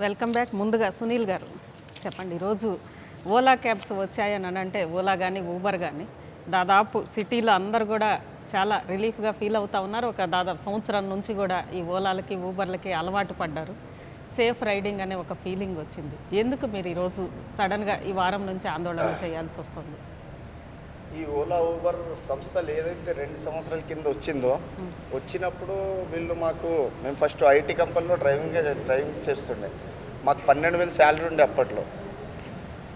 Welcome back. ముందుగా సునీల్ గారు చెప్పండి, ఈరోజు ఓలా క్యాబ్స్ వచ్చాయని అంటే ఓలా కానీ ఊబర్ కానీ దాదాపు సిటీలో అందరు కూడా చాలా రిలీఫ్గా ఫీల్ అవుతూ ఉన్నారు. ఒక దాదాపు సంవత్సరం నుంచి కూడా ఈ ఓలాలకి ఊబర్లకి అలవాటు పడ్డారు. సేఫ్ రైడింగ్ అనే ఒక ఫీలింగ్ వచ్చింది. ఎందుకు మీరు ఈరోజు సడన్గా ఈ వారం నుంచి ఆందోళన చేయాల్సి వస్తుంది? ఈ ఓలా ఊబర్ సంస్థలు ఏదైతే 2 సంవత్సరాల కింద వచ్చిందో వచ్చినప్పుడు వీళ్ళు మేము ఫస్ట్ ఐటీ కంపెనీలో డ్రైవింగ్ చేస్తుండే. మాకు 12,000 శాలరీ ఉండే. అప్పట్లో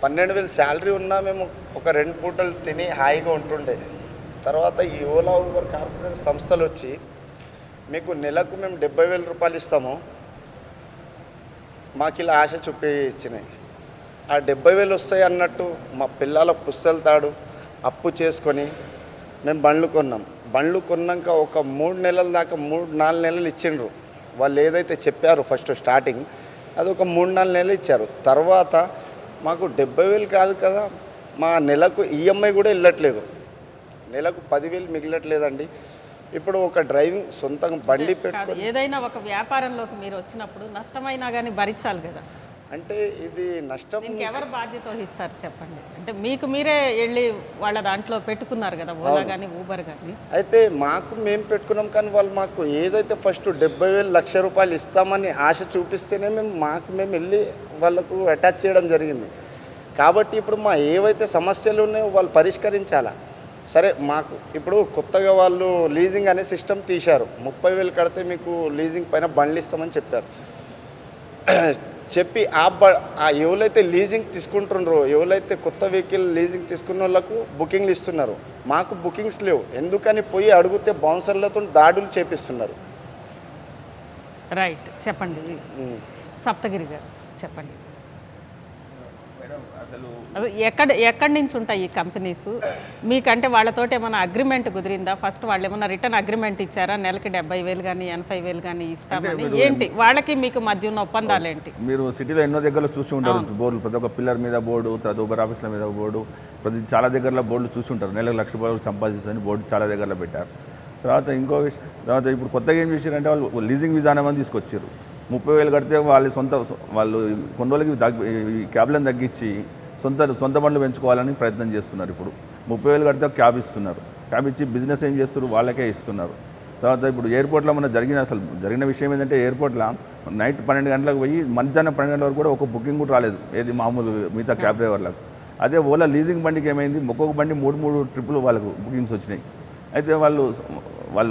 12,000 శాలరీ ఉన్నా మేము ఒక 2 పూటలు తిని హాయిగా ఉంటుండే. తర్వాత ఈ ఓలా ఊబర్ కార్పొరేట్ సంస్థలు వచ్చి మీకు నెలకు మేము 70,000 రూపాయలు ఇస్తాము, మాకు ఇలా ఆశ చూపించినాయి. ఆ 70,000 వస్తాయి అన్నట్టు మా పిల్లల పుస్తల తాడు అప్పు చేసుకొని మేము బండ్లు కొన్నాక ఒక 3 నెలల దాకా 3-4 నెలలు ఇచ్చిండ్రు. వాళ్ళు ఏదైతే చెప్పారో ఫస్ట్ స్టార్టింగ్ అది ఒక 3-4 నెలలు ఇచ్చారు. తర్వాత మాకు 70,000 కాదు కదా, మా నెలకు ఈఎంఐ కూడా వెళ్ళట్లేదు, నెలకు 10,000 మిగలట్లేదండి. ఇప్పుడు ఒక డ్రైవింగ్ సొంతంగా బండి పెట్టుకో, ఏదైనా ఒక వ్యాపారంలోకి మీరు వచ్చినప్పుడు నష్టమైనా కానీ భరించాలి కదా. అంటే ఇది నష్టం ఎవరు బాధ్యత వహిస్తారు చెప్పండి? అంటే మీకు మీరే వెళ్ళి వాళ్ళ దాంట్లో పెట్టుకున్నారు కదా, ఓలా కానీ ఊబర్ కానీ. అయితే మేము పెట్టుకున్నాం, కానీ వాళ్ళు మాకు ఏదైతే ఫస్ట్ 70,000 1,00,000 రూపాయలు ఇస్తామని ఆశ చూపిస్తేనే మేము వెళ్ళి వాళ్ళకు అటాచ్ చేయడం జరిగింది. కాబట్టి ఇప్పుడు ఏవైతే సమస్యలు ఉన్నాయో వాళ్ళు పరిష్కరించాలా. సరే, మాకు ఇప్పుడు కొత్తగా వాళ్ళు లీజింగ్ అనే సిస్టమ్ తీశారు. 30,000 కడితే మీకు లీజింగ్ పైన బండ్లు ఇస్తామని చెప్పారు. చెప్పి ఎవరైతే లీజింగ్ తీసుకుంటున్నారో, ఎవరైతే కొత్త వెహికల్ లీజింగ్ తీసుకున్న వాళ్ళకు బుకింగ్లు ఇస్తున్నారు, మాకు బుకింగ్స్ లేవు. ఎందుకని పోయి అడిగితే బౌన్సర్లతో దాడులు చేపిస్తున్నారు. రైట్, చెప్పండి సప్తగిరి గారు చెప్పండి. అసలు ఎక్కడి నుంచి ఉంటాయి ఈ కంపెనీస్? మీకంటే వాళ్ళతోటి ఏమైనా అగ్రిమెంట్ కుదిరిందా? ఫస్ట్ వాళ్ళు ఏమైనా రిటర్న్ అగ్రిమెంట్ ఇచ్చారా? నెలకి 70,000 కానీ 80,000 కానీ ఇస్తామని ఏంటి? వాళ్ళకి మీకు మధ్య ఉన్న ఒప్పందాలు ఏంటి? మీరు సిటీలో ఎన్నో దగ్గరలో చూసి ఉంటారు బోర్డులు, ప్రతి ఒక్క పిల్లర్ మీద బోర్డు, తర్వాత ఊబర్ ఆఫీసుల మీద బోర్డు, చాలా దగ్గరలో బోర్డులు చూసి ఉంటారు. నెలకు 1,00,000 రూపాయలు సంపాదించని బోర్డు చాలా దగ్గరలో పెట్టారు. తర్వాత ఇంకో విషయం, తర్వాత ఇప్పుడు కొత్తగా ఏం చేశారంటే వాళ్ళు లీజింగ్ విధానం అని తీసుకొచ్చారు. 30,000 కడితే వాళ్ళు కొన్ని రోజులకి క్యాబ్లను తగ్గించి సొంత బండ్లు పెంచుకోవాలని ప్రయత్నం చేస్తున్నారు. ఇప్పుడు 30,000 కడితే క్యాబ్ ఇస్తున్నారు. క్యాబ్ ఇచ్చి బిజినెస్ ఏం చేస్తారు, వాళ్ళకే ఇస్తున్నారు. తర్వాత ఇప్పుడు ఎయిర్పోర్ట్లో జరిగిన విషయం ఏంటంటే, ఎయిర్పోర్ట్లో నైట్ 12 గంటలకు పోయి మధ్యాహ్నం 12 గంటల వరకు కూడా ఒక బుకింగ్ కూడా రాలేదు, ఏది మామూలు మిగతా క్యాబ్ డ్రైవర్లకు. అదే ఓలా లీజింగ్ బండికి ఏమైంది, ఒక్కొక్క బండి 3 ట్రిప్పులు వాళ్ళకు బుకింగ్స్ వచ్చినాయి. అయితే వాళ్ళు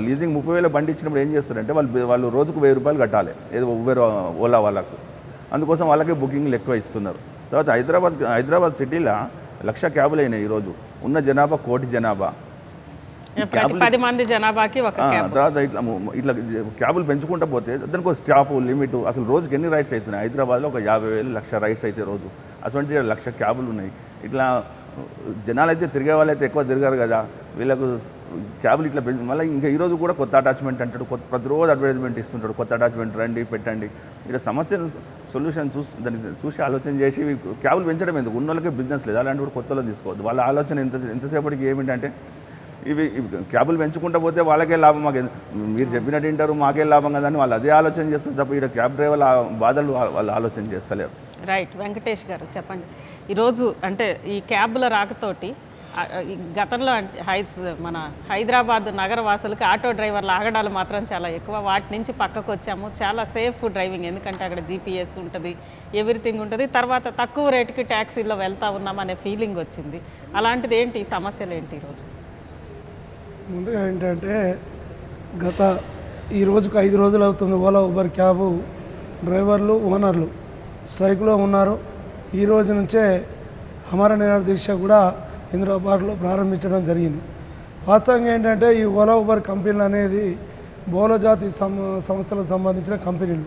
లీజింగ్ 30,000 బండి ఇచ్చినప్పుడు ఏం చేస్తారంటే వాళ్ళు రోజుకు 1,000 రూపాయలు కట్టాలి, ఏదో ఊబర్ ఓలా వాళ్ళకు. అందుకోసం వాళ్ళకే బుకింగ్లు ఎక్కువ ఇస్తున్నారు. తర్వాత హైదరాబాద్ సిటీలో 1,00,000 క్యాబులు అయినాయి ఈరోజు. ఉన్న జనాభా 1,00,00,000 జనాభా. 10 మంది జనాభాకి ఒక తర్వాత ఇట్లా క్యాబులు పెంచుకుంటూ పోతే దానికి ఒక స్టాప్ లిమిట్. అసలు రోజుకి ఎన్ని రైడ్స్ అవుతున్నాయి? హైదరాబాద్లో ఒక 50,000 1,00,000 రైడ్స్ అయితే రోజు. అటువంటి 1,00,000 క్యాబులు ఉన్నాయి. ఇట్లా జనాలు అయితే తిరిగే వాళ్ళు అయితే ఎక్కువ తిరగారు కదా, వీళ్ళకు క్యాబులు ఇట్లా మళ్ళీ ఇంకా ఈరోజు కూడా కొత్త అటాచ్మెంట్ అంటాడు, ప్రతిరోజు అడ్వర్టైజ్మెంట్ ఇస్తుంటాడు, కొత్త అటాచ్మెంట్ రండి పెట్టండి. ఇట్లా సమస్యను సొల్యూషన్ దాన్ని చూసి ఆలోచన చేసి క్యాబులు పెంచడం ఎందుకు? ఉన్న వాళ్ళకే బిజినెస్ లేదు, అలాంటి కూడా కొత్తలో తీసుకోవద్దు. వాళ్ళ ఆలోచన ఎంతసేపటికి ఏమిటంటే ఇవి క్యాబులు పెంచుకుంటూ పోతే వాళ్ళకే లాభం, మీరు చెప్పినట్టు వింటారు, మాకే లాభం కదా అని వాళ్ళు అదే ఆలోచన చేస్తారు తప్ప ఇక్కడ క్యాబ్ డ్రైవర్ల బాధలు వాళ్ళు ఆలోచన చేస్తలేరు. రైట్, వెంకటేష్ గారు చెప్పండి. ఈరోజు అంటే ఈ క్యాబ్ల రాకతోటి గతంలో మన హైదరాబాద్ నగర వాసులకి ఆటో డ్రైవర్ల ఆగడాలు మాత్రం చాలా ఎక్కువ. వాటి నుంచి పక్కకు వచ్చాము, చాలా సేఫ్ డ్రైవింగ్, ఎందుకంటే అక్కడ జీపీఎస్ ఉంటుంది, ఎవ్రీథింగ్ ఉంటుంది. తర్వాత తక్కువ రేటుకి ట్యాక్సీలో వెళ్తూ ఉన్నామనే ఫీలింగ్ వచ్చింది. అలాంటిది ఏంటి, ఈ సమస్యలు ఏంటి ఈరోజు? ముందుగా ఏంటంటే ఈ రోజుకు 5 రోజులు అవుతుంది ఓలా ఊబర్ క్యాబు డ్రైవర్లు ఓనర్లు స్ట్రైక్లో ఉన్నారు. ఈ రోజు నుంచే అమర నిరాహార దీక్ష కూడా హైదరాబాద్లో ప్రారంభించడం జరిగింది. వాస్తవంగా ఏంటంటే ఈ ఓలా ఊబర్ కంపెనీలు అనేది బహుళ జాతి సంస్థలకు సంబంధించిన కంపెనీలు.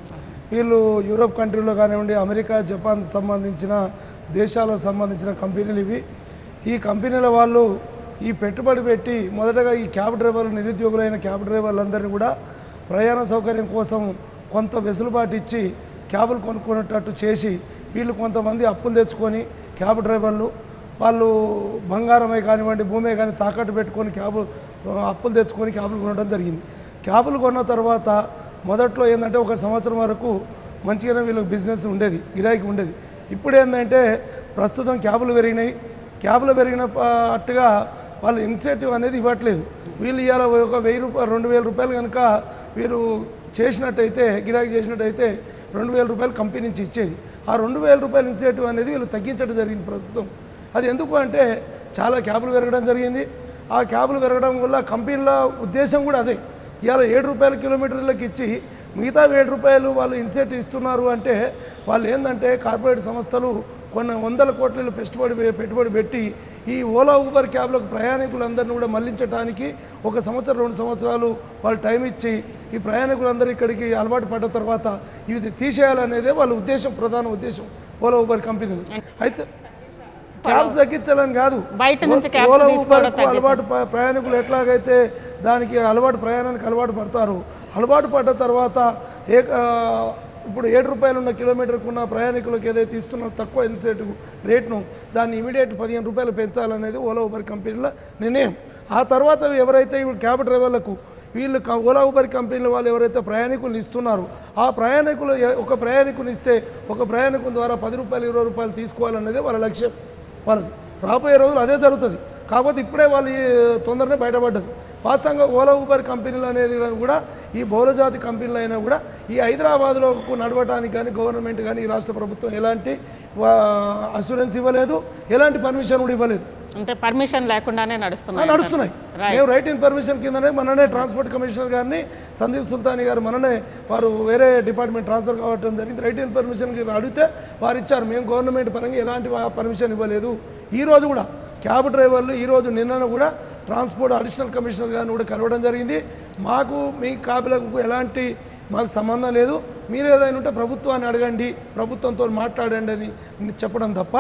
వీళ్ళు యూరోప్ కంట్రీలో కానివ్వండి, అమెరికా, జపాన్ సంబంధించిన దేశాలకు సంబంధించిన కంపెనీలు ఇవి. ఈ కంపెనీల వాళ్ళు ఈ పెట్టుబడి పెట్టి మొదటగా ఈ క్యాబ్ డ్రైవర్లు, నిరుద్యోగులైన క్యాబ్ డ్రైవర్లందరినీ కూడా ప్రయాణ సౌకర్యం కోసం కొంత వెసులుబాటు ఇచ్చి క్యాబులు కొనుక్కునేటట్టు చేసి వీళ్ళు కొంతమంది అప్పులు తెచ్చుకొని క్యాబ్ డ్రైవర్లు వాళ్ళు బంగారమే కానివ్వండి, భూమే కానీ తాకట్టు పెట్టుకొని అప్పులు తెచ్చుకొని క్యాబులు కొనడం జరిగింది. క్యాబులు కొన్న తర్వాత మొదట్లో ఏంటంటే 1 సంవత్సరం వరకు మంచిగానే వీళ్ళకి బిజినెస్ ఉండేది, గిరాకీ ఉండేది. ఇప్పుడు ఏంటంటే ప్రస్తుతం క్యాబులు పెరిగినాయి. క్యాబులు పెరిగిన అట్టుగా వాళ్ళు ఇన్సెంటివ్ అనేది ఇవ్వట్లేదు. వీళ్ళు ఇవాళ ఒక 1000 రూపాయలు 2000 రూపాయలు కనుక వీరు చేసినట్టయితే, గిరాకీ చేసినట్టయితే 2000 రూపాయలు కంపెనీ నుంచి ఇచ్చేది. ఆ 2000 రూపాయలు ఇన్సెంటివ్ అనేది వీళ్ళు తగ్గించడం జరిగింది ప్రస్తుతం. అది ఎందుకు అంటే చాలా క్యాబులు పెరగడం జరిగింది. ఆ క్యాబులు పెరగడం వల్ల కంపెనీల ఉద్దేశం కూడా అదే. ఇవాళ 7 రూపాయల కిలోమీటర్లకు ఇచ్చి మిగతా 7 రూపాయలు వాళ్ళు ఇన్సెంటివ్ ఇస్తున్నారు అంటే వాళ్ళు ఏంటంటే కార్పొరేట్ సంస్థలు కొన్ని 100 కోట్ల పెట్టుబడి పెట్టి ఈ ఓలా ఊబర్ క్యాబ్లకు ప్రయాణికులందరినీ కూడా మళ్లించడానికి 1 సంవత్సరం 2 సంవత్సరాలు వాళ్ళు టైం ఇచ్చి ఈ ప్రయాణికులందరూ ఇక్కడికి అలవాటు పడ్డ తర్వాత ఇది తీసేయాలనేదే వాళ్ళ ఉద్దేశం, ప్రధాన ఉద్దేశం ఓలా ఊబర్ కంపెనీలు. అయితే క్యాబ్స్ తగ్గించాలని కాదు, బయట నుంచి ఓలా ఊబర్కు అలవాటు ప్రయాణికులు ఎట్లాగైతే దానికి ప్రయాణానికి అలవాటు పడతారు, అలవాటు పడ్డ తర్వాత ఇప్పుడు 7 రూపాయలు ఉన్న కిలోమీటర్కు ఉన్న ప్రయాణికులకు ఏదైతే ఇస్తున్న తక్కువ ఇన్సెంటివ్ రేట్ను దాన్ని ఇమీడియట్ 15 రూపాయలు పెంచాలనేది ఓలా ఊబర్ కంపెనీల నిర్ణయం. ఆ తర్వాత ఎవరైతే ఇప్పుడు క్యాబ్ డ్రైవర్లకు వీళ్ళు ఓలా ఊబర్ కంపెనీల వాళ్ళు ఎవరైతే ప్రయాణికులు ఇస్తున్నారో ఆ ప్రయాణికులు ఒక ప్రయాణికుని ఇస్తే ఒక ప్రయాణికుల ద్వారా 10 రూపాయలు 20 రూపాయలు తీసుకోవాలనేది వాళ్ళ లక్ష్యం. వాళ్ళది రాబోయే రోజులు అదే జరుగుతుంది. కాకపోతే ఇప్పుడే వాళ్ళు తొందరనే బయటపడ్డది. వాస్తవంగా ఓలా ఊబర్ కంపెనీలు అనేది కూడా ఈ బహుళజాతి కంపెనీలు అయినా కూడా ఈ హైదరాబాద్లో నడవటానికి కానీ గవర్నమెంట్ కానీ ఈ రాష్ట్ర ప్రభుత్వం ఎలాంటి అష్యూరెన్స్ ఇవ్వలేదు, ఎలాంటి పర్మిషన్ కూడా ఇవ్వలేదు. అంటే పర్మిషన్ లేకుండానే నడుస్తున్నాయి. మేము రైట్ ఇన్ పర్మిషన్ కిందనే మననే ట్రాన్స్పోర్ట్ కమిషనర్ గారిని సందీప్ సుల్తానీ గారు మననే వారు వేరే డిపార్ట్మెంట్ ట్రాన్స్ఫర్ కావడం జరిగింది. రైట్ ఇన్ పర్మిషన్ అడిగితే వారు ఇచ్చారు. మేము గవర్నమెంట్ పరంగా ఎలాంటి పర్మిషన్ ఇవ్వలేదు. ఈరోజు కూడా క్యాబ్ డ్రైవర్లు ఈరోజు నిన్న కూడా ట్రాన్స్పోర్ట్ అడిషనల్ కమిషనర్ గారిని కూడా కలవడం జరిగింది. మాకు మీ క్యాబ్లకు ఎలాంటి మాకు సంబంధం లేదు, మీరు ఏదైనా ఉంటే ప్రభుత్వాన్ని అడగండి, ప్రభుత్వంతో మాట్లాడండి అని చెప్పడం తప్ప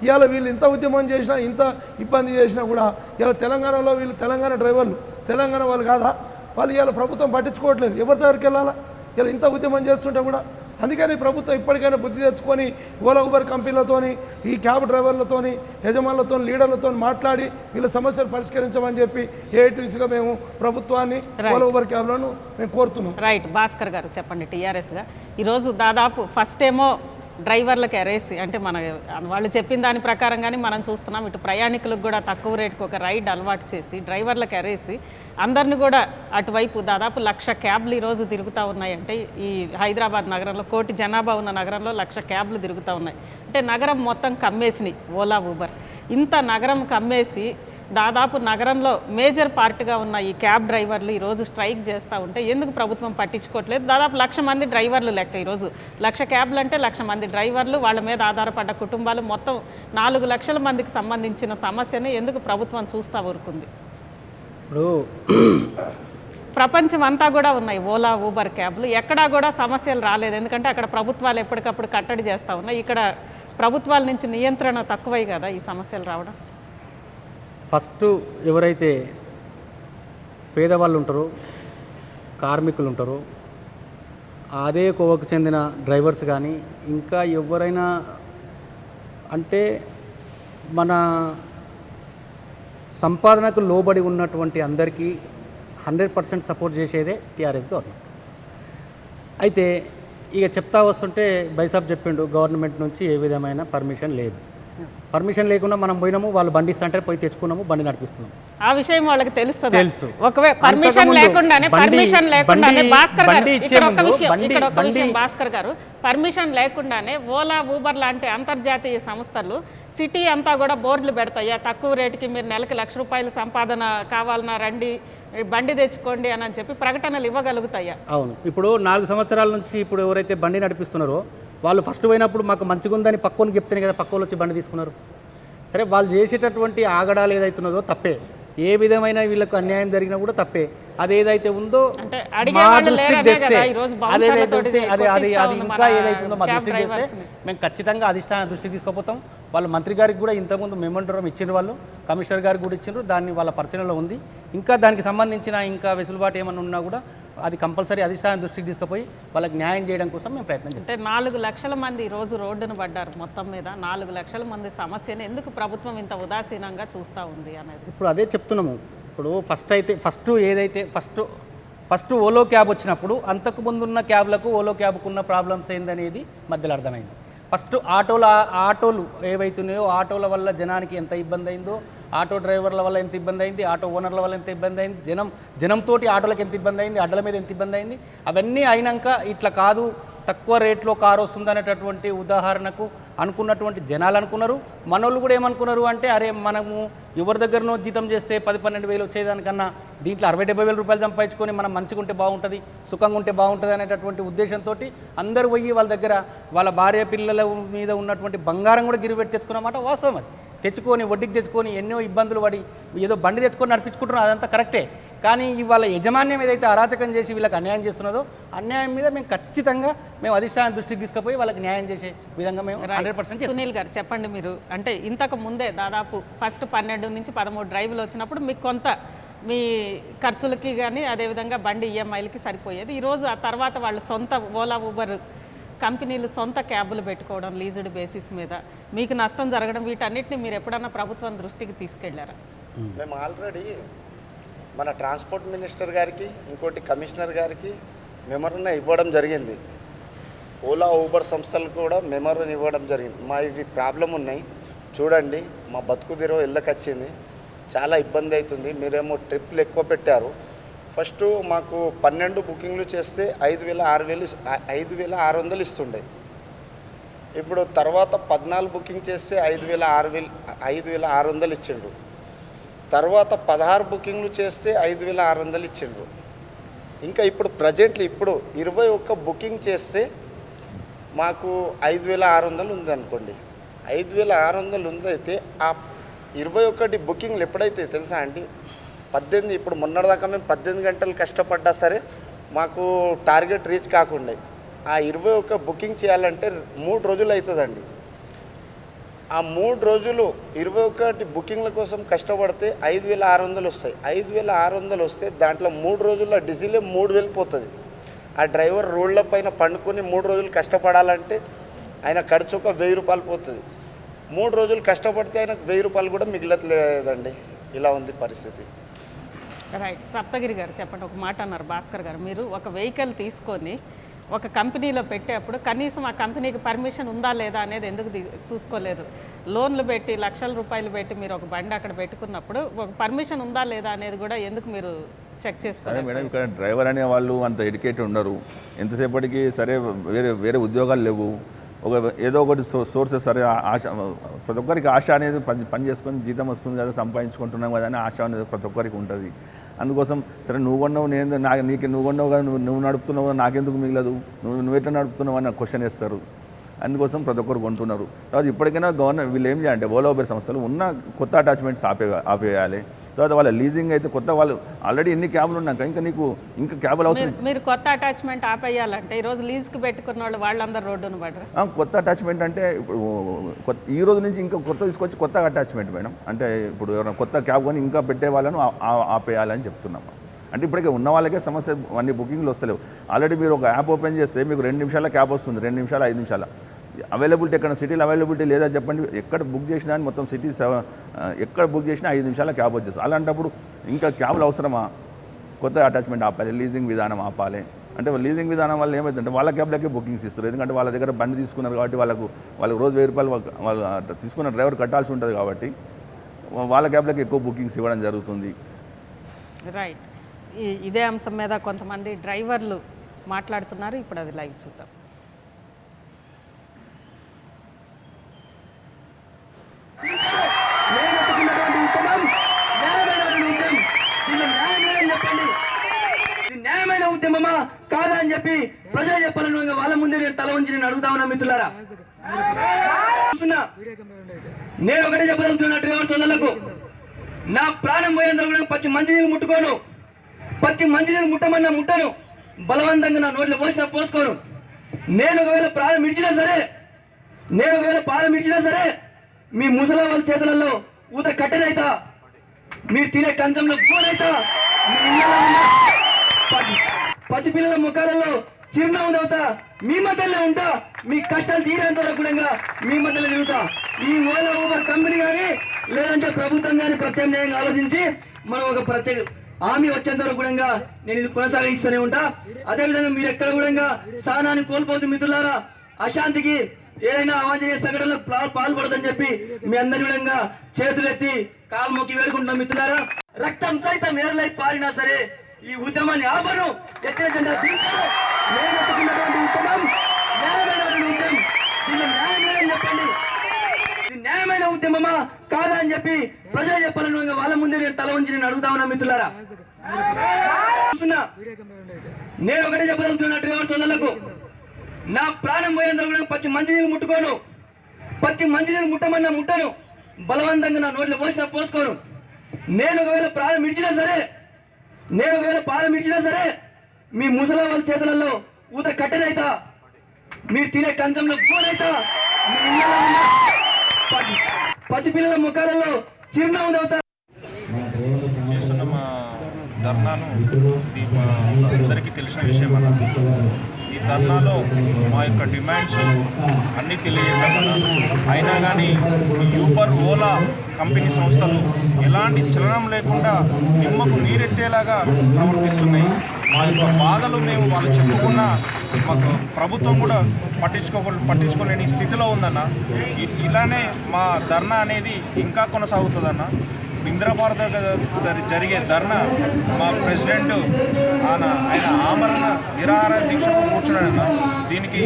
ఇవాళ వీళ్ళు ఇంత ఉద్యమం చేసినా ఇంత ఇబ్బంది చేసినా కూడా ఇవాళ తెలంగాణలో వీళ్ళు తెలంగాణ డ్రైవర్లు తెలంగాణ వాళ్ళు కాదా, వాళ్ళు ఇవాళ ప్రభుత్వం పట్టించుకోవట్లేదు. ఎవరి దగ్గరికి వెళ్ళాలా ఇలా ఇంత ఉద్యమం చేస్తుంటే కూడా. అందుకని ప్రభుత్వం ఇప్పటికైనా బుద్ధి తెచ్చుకొని ఓలా ఊబర్ కంపెనీలతోని ఈ క్యాబ్ డ్రైవర్లతోని యజమానులతో లీడర్లతో మాట్లాడి వీళ్ళ సమస్యలు పరిష్కరించమని చెప్పి ఏఐటీసీగా మేము ప్రభుత్వాన్ని ఓలా ఊబర్ క్యాబ్లను మేము కోరుతున్నాం. రైట్. భాస్కర్ గారు చెప్పండి. టీఆర్ఎస్గా ఈరోజు దాదాపు ఫస్ట్ ఏమో డ్రైవర్లకు ఎరేసి అంటే మన వాళ్ళు చెప్పిన దాని ప్రకారంగానే మనం చూస్తున్నాం. ఇటు ప్రయాణికులకు కూడా తక్కువ రేటుకు ఒక రైడ్ అలవాటు చేసి డ్రైవర్లకు ఎరేసి అందరిని కూడా అటువైపు దాదాపు 1,00,000 క్యాబ్లు ఈరోజు తిరుగుతూ ఉన్నాయంటే ఈ హైదరాబాద్ నగరంలో 1 కోటి జనాభా ఉన్న నగరంలో 1,00,000 క్యాబ్లు తిరుగుతూ ఉన్నాయి. అంటే నగరం మొత్తం కమ్మేసినాయి ఓలా ఊబర్. ఇంత నగరం కమ్మేసి దాదాపు నగరంలో మేజర్ పార్ట్గా ఉన్న ఈ క్యాబ్ డ్రైవర్లు ఈరోజు స్ట్రైక్ చేస్తూ ఉంటే ఎందుకు ప్రభుత్వం పట్టించుకోవట్లేదు? దాదాపు 1,00,000 మంది డ్రైవర్లు లెక్క. ఈరోజు 1,00,000 క్యాబ్లు అంటే 1,00,000 మంది డ్రైవర్లు, వాళ్ళ మీద ఆధారపడ్డ కుటుంబాలు, మొత్తం 4 లక్షల మందికి సంబంధించిన సమస్యని ఎందుకు ప్రభుత్వం చూస్తూ ఊరుకుంది? ఇప్పుడు ప్రపంచం అంతా కూడా ఉన్నాయి ఓలా ఊబర్ క్యాబ్లు, ఎక్కడా కూడా సమస్యలు రాలేదు. ఎందుకంటే అక్కడ ప్రభుత్వాలు ఎప్పటికప్పుడు కట్టడి చేస్తూ ఉన్నాయి. ఇక్కడ ప్రభుత్వాల నుంచి నియంత్రణ తక్కువై కదా ఈ సమస్యలు రావడం. ఫస్ట్ ఎవరైతే పేదవాళ్ళు ఉంటారో, కార్మికులు ఉంటారో, అదే కోవకు చెందిన డ్రైవర్స్ కానీ ఇంకా ఎవరైనా అంటే మన సంపాదనకు లోబడి ఉన్నటువంటి అందరికీ 100% సపోర్ట్ చేసేదే టీఆర్ఎస్ గవర్నమెంట్. అయితే ఇక చెప్తా వస్తుంటే బైసాబ్ చెప్పిండు గవర్నమెంట్ నుంచి ఏ విధమైన పర్మిషన్ లేదు. పర్మిషన్ లేకుండా మనం పోయినాము, వాళ్ళు బండి ఇస్తుంటే పోయి తెచ్చుకున్నాము, బండి నడిపిస్తున్నాం. ఆ విషయం వాళ్ళకి తెలుస్తుంది. తెలుసు. ఒకవేళ పర్మిషన్ లేకుండానే భాస్కర్ గారు పర్మిషన్ లేకుండానే ఓలా ఊబర్ లాంటి అంతర్జాతీయ సంస్థలు సిటీ అంతా కూడా బోర్డులు పెడతాయా, తక్కువ రేటుకి మీరు నెలకి 1,00,000 రూపాయలు సంపాదన కావాలన్నా రండి, బండి తెచ్చుకోండి అని చెప్పి ప్రకటనలు ఇవ్వగలుగుతాయా? అవును. ఇప్పుడు 4 సంవత్సరాల నుంచి ఇప్పుడు ఎవరైతే బండి నడిపిస్తున్నారో వాళ్ళు ఫస్ట్ పోయినప్పుడు మాకు మంచిగా ఉందని పక్కోనికి చెప్తేనే కదా పక్కోళ్ళు వచ్చి బండి తీసుకున్నారు. సరే, వాళ్ళు చేసేటటువంటి ఆగడాలు ఏదైతున్నదో తప్పే, ఏ విధమైన వీళ్ళకు అన్యాయం జరిగినా కూడా తప్పే. అదేదైతే ఉందో మా దృష్టికి తెస్తే అది ఇంకా ఏదైతుందో మా దృష్టికి తెస్తే మేము ఖచ్చితంగా అధిష్టాన దృష్టికి తీసుకుపోతాం. వాళ్ళ మంత్రి గారికి కూడా ఇంతకుముందు మెమోరాండం ఇచ్చిండ్రు, వాళ్ళు కమిషనర్ గారికి కూడా ఇచ్చిండ్రు, దాన్ని వాళ్ళ పరిశీలనలో ఉంది. ఇంకా దానికి సంబంధించిన ఇంకా వెసులుబాటు ఏమన్నా ఉన్నా కూడా అది కంపల్సరీ అధిష్టానం దృష్టికి తీసుకుపోయి వాళ్ళకి న్యాయం చేయడం కోసం మేము ప్రయత్నం చేస్తాం. అంటే 4 లక్షల మంది ఈరోజు రోడ్డును పడ్డారు. మొత్తం మీద 4 లక్షల మంది సమస్యను ఎందుకు ప్రభుత్వం ఇంత ఉదాసీనంగా చూస్తూ ఉంది అనేది ఇప్పుడు అదే చెప్తున్నాము. ఇప్పుడు ఫస్ట్ ఫస్ట్ ఓలో క్యాబ్ వచ్చినప్పుడు అంతకు ముందున్న క్యాబ్లకు ఓలో క్యాబ్కు ఉన్న ప్రాబ్లమ్స్ ఏందనేది మధ్యలో అర్థమైంది. ఫస్ట్ ఆటోలు ఏవైతున్నాయో ఆటోల వల్ల జనానికి ఎంత ఇబ్బంది అయిందో, ఆటో డ్రైవర్ల వల్ల ఎంత ఇబ్బంది అయింది, ఆటో ఓనర్ల వల్ల ఎంత ఇబ్బంది అయింది, జనంతోటి ఆటోలకు ఎంత ఇబ్బంది అయింది, అడ్డల మీద ఎంత ఇబ్బంది అయింది, అవన్నీ అయినాక ఇట్లా కాదు తక్కువ రేట్లో కారు వస్తుందనేటటువంటి ఉదాహరణకు అనుకున్నటువంటి జనాలు అనుకున్నారు. మనోళ్ళు కూడా ఏమనుకున్నారు అంటే, అరే మనము ఎవరి దగ్గరనో జీతం చేస్తే 10-12 వేలు వచ్చేదానికన్నా దీంట్లో 60-70 వేల రూపాయలు సంపాదించుకొని మనం మంచిగా ఉంటే బాగుంటుంది, సుఖంగా ఉంటే బాగుంటుంది అనేటటువంటి ఉద్దేశంతో అందరూ పోయి వాళ్ళ దగ్గర వాళ్ళ భార్య పిల్లల మీద ఉన్నటువంటి బంగారం కూడా గిరిపెట్టి తెచ్చుకున్నమాట వాస్తవం. అది తెచ్చుకొని వడ్డీకి తెచ్చుకొని ఎన్నో ఇబ్బందులు పడి ఏదో బండి తెచ్చుకొని నడిపించుకుంటున్నారు, అదంతా కరెక్టే. కానీ ఇవాళ యజమాన్యం ఏదైతే అరాచకం చేసి వీళ్ళకి అన్యాయం చేస్తున్నదో అన్యాయం మీద మేము ఖచ్చితంగా అధిష్టానం దృష్టికి తీసుకుపోయి వాళ్ళకి న్యాయం చేసే విధంగా మేము 100% సునీల్ గారు చెప్పండి, మీరు అంటే ఇంతకు ముందే దాదాపు ఫస్ట్ 12 నుంచి 13 డ్రైవ్లు వచ్చినప్పుడు మీకు కొంత మీ ఖర్చులకి కానీ అదేవిధంగా బండి ఈఎంఐలకి సరిపోయేది. ఈరోజు ఆ తర్వాత వాళ్ళు సొంత ఓలా ఊబర్ కంపెనీలు సొంత క్యాబులు పెట్టుకోవడం లీజుడ్ బేసిస్ మీద మీకు నష్టం జరగడం, వీటన్నిటిని మీరు ఎప్పుడన్నా ప్రభుత్వం దృష్టికి తీసుకెళ్లారా? మేము ఆల్రెడీ మన ట్రాన్స్పోర్ట్ మినిస్టర్ గారికి ఇంకోటి కమిషనర్ గారికి మెమోరన్ ఇవ్వడం జరిగింది. ఓలా ఊబర్ సంస్థలకు కూడా మెమోరన్ ఇవ్వడం జరిగింది. మా ఇవి ప్రాబ్లం ఉన్నాయి చూడండి, మా బతుకు తెరవ ఇళ్ళకొచ్చింది, చాలా ఇబ్బంది అవుతుంది, మీరేమో ట్రిప్లు ఎక్కువ పెట్టారు. ఫస్ట్ మాకు 12 బుకింగ్లు చేస్తే 5,600 ఇస్తుండే. ఇప్పుడు తర్వాత 14 బుకింగ్ చేస్తే 5,600 ఇచ్చిండ్రు. తర్వాత 16 బుకింగ్లు చేస్తే 5,600 ఇచ్చిండ్రు. ఇంకా ఇప్పుడు ప్రజెంట్లీ ఇప్పుడు 21 బుకింగ్ చేస్తే మాకు 5,600 ఉంది అనుకోండి. 5,600 ఉందైతే ఆ 21 బుకింగ్లు ఎప్పుడైతే తెలుసా అండి 18, ఇప్పుడు మొన్నటిదాకా మేము 18 గంటలు కష్టపడ్డా సరే మాకు టార్గెట్ రీచ్ కాకుండా ఆ 21 బుకింగ్ చేయాలంటే 3 రోజులు అవుతుందండి. ఆ 3 రోజులు 21 బుకింగ్ల కోసం కష్టపడితే 5,600 వస్తాయి. 5,600 వస్తే దాంట్లో 3 రోజుల్లో డీజిలే 3,000 పోతుంది. ఆ డ్రైవర్ రోడ్ల పైన పండుకొని 3 రోజులు కష్టపడాలంటే ఆయన ఖర్చు ఒక 1,000 రూపాయలు పోతుంది. 3 రోజులు కష్టపడితే ఆయనకు 1,000 రూపాయలు కూడా మిగలట్లేదండి. ఇలా ఉంది పరిస్థితి. రైట్. సప్తగిరి గారు చెప్పండి, ఒక మాట అన్నారు భాస్కర్ గారు, మీరు ఒక వెహికల్ తీసుకొని ఒక కంపెనీలో పెట్టేప్పుడు కనీసం ఆ కంపెనీకి పర్మిషన్ ఉందా లేదా అనేది ఎందుకు చూసుకోలేదు? లోన్లు పెట్టి లక్షల రూపాయలు పెట్టి మీరు ఒక బండి అక్కడ పెట్టుకున్నప్పుడు ఒక పర్మిషన్ ఉందా లేదా అనేది కూడా ఎందుకు మీరు చెక్ చేస్తారు? మేడం, ఇక్కడ డ్రైవర్ అనే వాళ్ళు అంత ఎడ్యుకేటెడ్ ఉండరు. ఎంతసేపటికి సరే వేరే ఉద్యోగాలు లేవు, ఏదో ఒకటి సోర్సెస్ సరే ఆశ, ప్రతి ఒక్కరికి ఆశ అనేది పని చేసుకొని జీతం వస్తుంది కదా, సంపాదించుకుంటున్నాం కదా అని ఆశ అనేది ప్రతి ఒక్కరికి ఉంటుంది. అందుకోసం సరే నువ్వు కొన్నావు, నువ్వు కొన్నావు కదా, నువ్వు నడుపుతున్నావు, నాకెందుకు మిగలదు, నువ్వు ఎట్లా నడుపుతున్నావు అని క్వశ్చన్ వేస్తారు. అందుకోసం ప్రతి ఒక్కరు కొంటున్నారు. తర్వాత ఇప్పటికైనా గవర్నమెంట్ వీళ్ళు ఏం చేయాలంటే ఓలా ఊబర్ సంస్థలు ఉన్న కొత్త అటాచ్మెంట్స్ ఆపేయాలి. తర్వాత వాళ్ళ లీజింగ్ అయితే కొత్త వాళ్ళు ఆల్రెడీ ఎన్ని క్యాబ్లు ఉన్నాక ఇంకా క్యాబ్లు అవసరం. మీరు కొత్త అటాచ్మెంట్ ఆపేయాలంటే ఈరోజు లీజ్కి పెట్టుకున్న వాళ్ళందరూ రోడ్డును పడరు. కొత్త అటాచ్మెంట్ అంటే ఇప్పుడు ఈ రోజు నుంచి ఇంకా కొత్త తీసుకొచ్చి కొత్త అటాచ్మెంట్ మేడం. అంటే ఇప్పుడు ఎవరైనా కొత్త క్యాబ్ కొని ఇంకా పెట్టే వాళ్ళను ఆపేయాలని చెప్తున్నాము. అంటే ఇప్పటికే ఉన్న వాళ్ళకే సమస్య, అన్ని బుకింగ్లు వస్తలేవు. ఆల్రెడీ మీరు ఒక యాప్ ఓపెన్ చేస్తే మీకు 2 నిమిషాల క్యాబ్ వస్తుంది, 2 నిమిషాలు 5 నిమిషాలు అవైలబిలిటీ. ఎక్కడ సిటీలో అవైలబిలిటీ లేదా చెప్పండి, ఎక్కడ బుక్ చేసినా అని మొత్తం సిటీ ఎక్కడ బుక్ చేసినా 5 నిమిషాల క్యాబ్ వచ్చేస్తుంది. అలాంటప్పుడు ఇంకా క్యాబ్లు అవసరమా? కొత్త అటాచ్మెంట్ ఆపాలి, లీజింగ్ విధానం ఆపాలి. అంటే లీజింగ్ విధానం వల్ల ఏమవుతుందంటే వాళ్ళ క్యాబ్లకే బుకింగ్స్ ఇస్తారు. ఎందుకంటే వాళ్ళ దగ్గర బండి తీసుకున్నారు కాబట్టి వాళ్ళకు రోజు 1,000 రూపాయలు వాళ్ళు తీసుకున్న డ్రైవర్ కట్టాల్సి ఉంటుంది కాబట్టి వాళ్ళ క్యాబ్లకి ఎక్కువ బుకింగ్స్ ఇవ్వడం జరుగుతుంది. రైట్. ఇదే అంశం మీద కొంతమంది డ్రైవర్లు మాట్లాడుతున్నారు, ఇప్పుడు అది లైవ్ చూద్దాం. న్యాయమైన ఉద్యమమా కాదా అని చెప్పి ప్రజలు చెప్పాలని వాళ్ళ ముందే నేను తల ఉంచి నేను అడుగుతా ఉన్నా మిత్రులారా. నేను ఒకటే చెప్పదలుచుకున్నా డ్రైవర్ సోదరులకు, నా ప్రాణం పోయేంత కూడా పచ్చి మంచినీళ్ళు ముట్టుకోను, పచ్చి మంచినీళ్ళు ముట్టమన్నా ముట్టను, బలవంతంగా నా నోట్లో పోసుకోను. నేను ఒకవేళ ప్రాణం ఇచ్చినా సరే మీ ముసలి వాళ్ళ చేతులలో ఊత కట్టెనైతా, మీరు తినే కంచంలో పూనైతా, మీ ఇళ్ళలో పసిపిల్లల ముఖాలలో చిరునవ్వు నవ్వుతా, మీ మధ్యలో ఉంటా, మీ కష్టాలు తీరేంత వరకు కూడా మీ మధ్యలో తిరుగుతా. ఈ ఓలా ఊబర్ కంపెనీ కానీ లేదంటే ప్రభుత్వం కానీ ప్రత్యామ్నాయంగా ఆలోచించి మనం ఒక హామీ వచ్చేంత వరకు కూడా నేను ఇది కొనసాగిస్తూనే ఉంటా. అదేవిధంగా మీరు ఎక్కడ కూడా స్థానాన్ని కోల్పోతు మిత్రులారా, అశాంతికి ఏదైనా అవాంఛనీయ సంఘటనలో పాల్పడదని చెప్పి మీ అందరి విధంగా చేతులెత్తి కాలు మొక్కి వేడుకుంటున్నాం మిత్రులారా. రక్తం సైతం ఏర్లై పారినా సరే ఈ ఉద్యమాన్ని ఆపను. ఎత్తిన జెండా దించను. నేను ఎత్తుకున్నటువంటి ఉద్యమం న్యాయమైనటువంటి ఉద్యమం. దీన్ని న్యాయమేనని చెప్పండి. ఇది న్యాయమైన ఉద్యమమా కాదా అని చెప్పి ప్రజలు చెప్పాలని వాళ్ళ ముందే నేను తల ఉంచి నేను అడుగుతా ఉన్నా మిత్రులారా. నేను ఒకటే చెప్పదలుచుకున్నా డ్రైవర్ సోదరులకు, నా ప్రాణం పోయేంత కూడా పచ్చి మంచినీళ్ళు ముట్టుకోను. పచ్చి మంచినీళ్ళు ముట్టమన్నా ముట్టను. బలవంతంగా నా నోట్లో పోసుకోను. నేను ఒకవేళ ప్రాణం ఇచ్చినా సరే మీ ముసలి వాళ్ళ చేతులలో ఊత కట్టెనైతా, మీరు తినే కంచంలో పూనైతా, మీ ఇళ్ళలో ఉన్న పసిపిల్లల ముఖాలలో చిరునవ్వు అవుతా. చేస్తున్న మా ధర్నాను అందరికీ తెలిసిన విషయం అన్న. ఈ ధర్నాలో మా యొక్క డిమాండ్స్ అన్నీ తెలియజేస్తామన్నా. అయినా కానీ యూబర్, ఓలా కంపెనీ సంస్థలు ఎలాంటి చలనం లేకుండా నిమ్మకు నీరెత్తేలాగా ప్రవర్తిస్తున్నాయి. మా యొక్క బాధలు మేము వాళ్ళు చెప్పుకున్నా మాకు ప్రభుత్వం కూడా పట్టించుకోలేని స్థితిలో ఉందన్న. ఇలానే మా ధర్నా అనేది ఇంకా కొనసాగుతుందన్న. ఇంద్రపార్క్ దగ్గర జరిగే ధర్నా మా ప్రెసిడెంట్ ఆయన ఆమరణ నిరాహార దీక్షకు కూర్చున్నాడన్న. దీనికి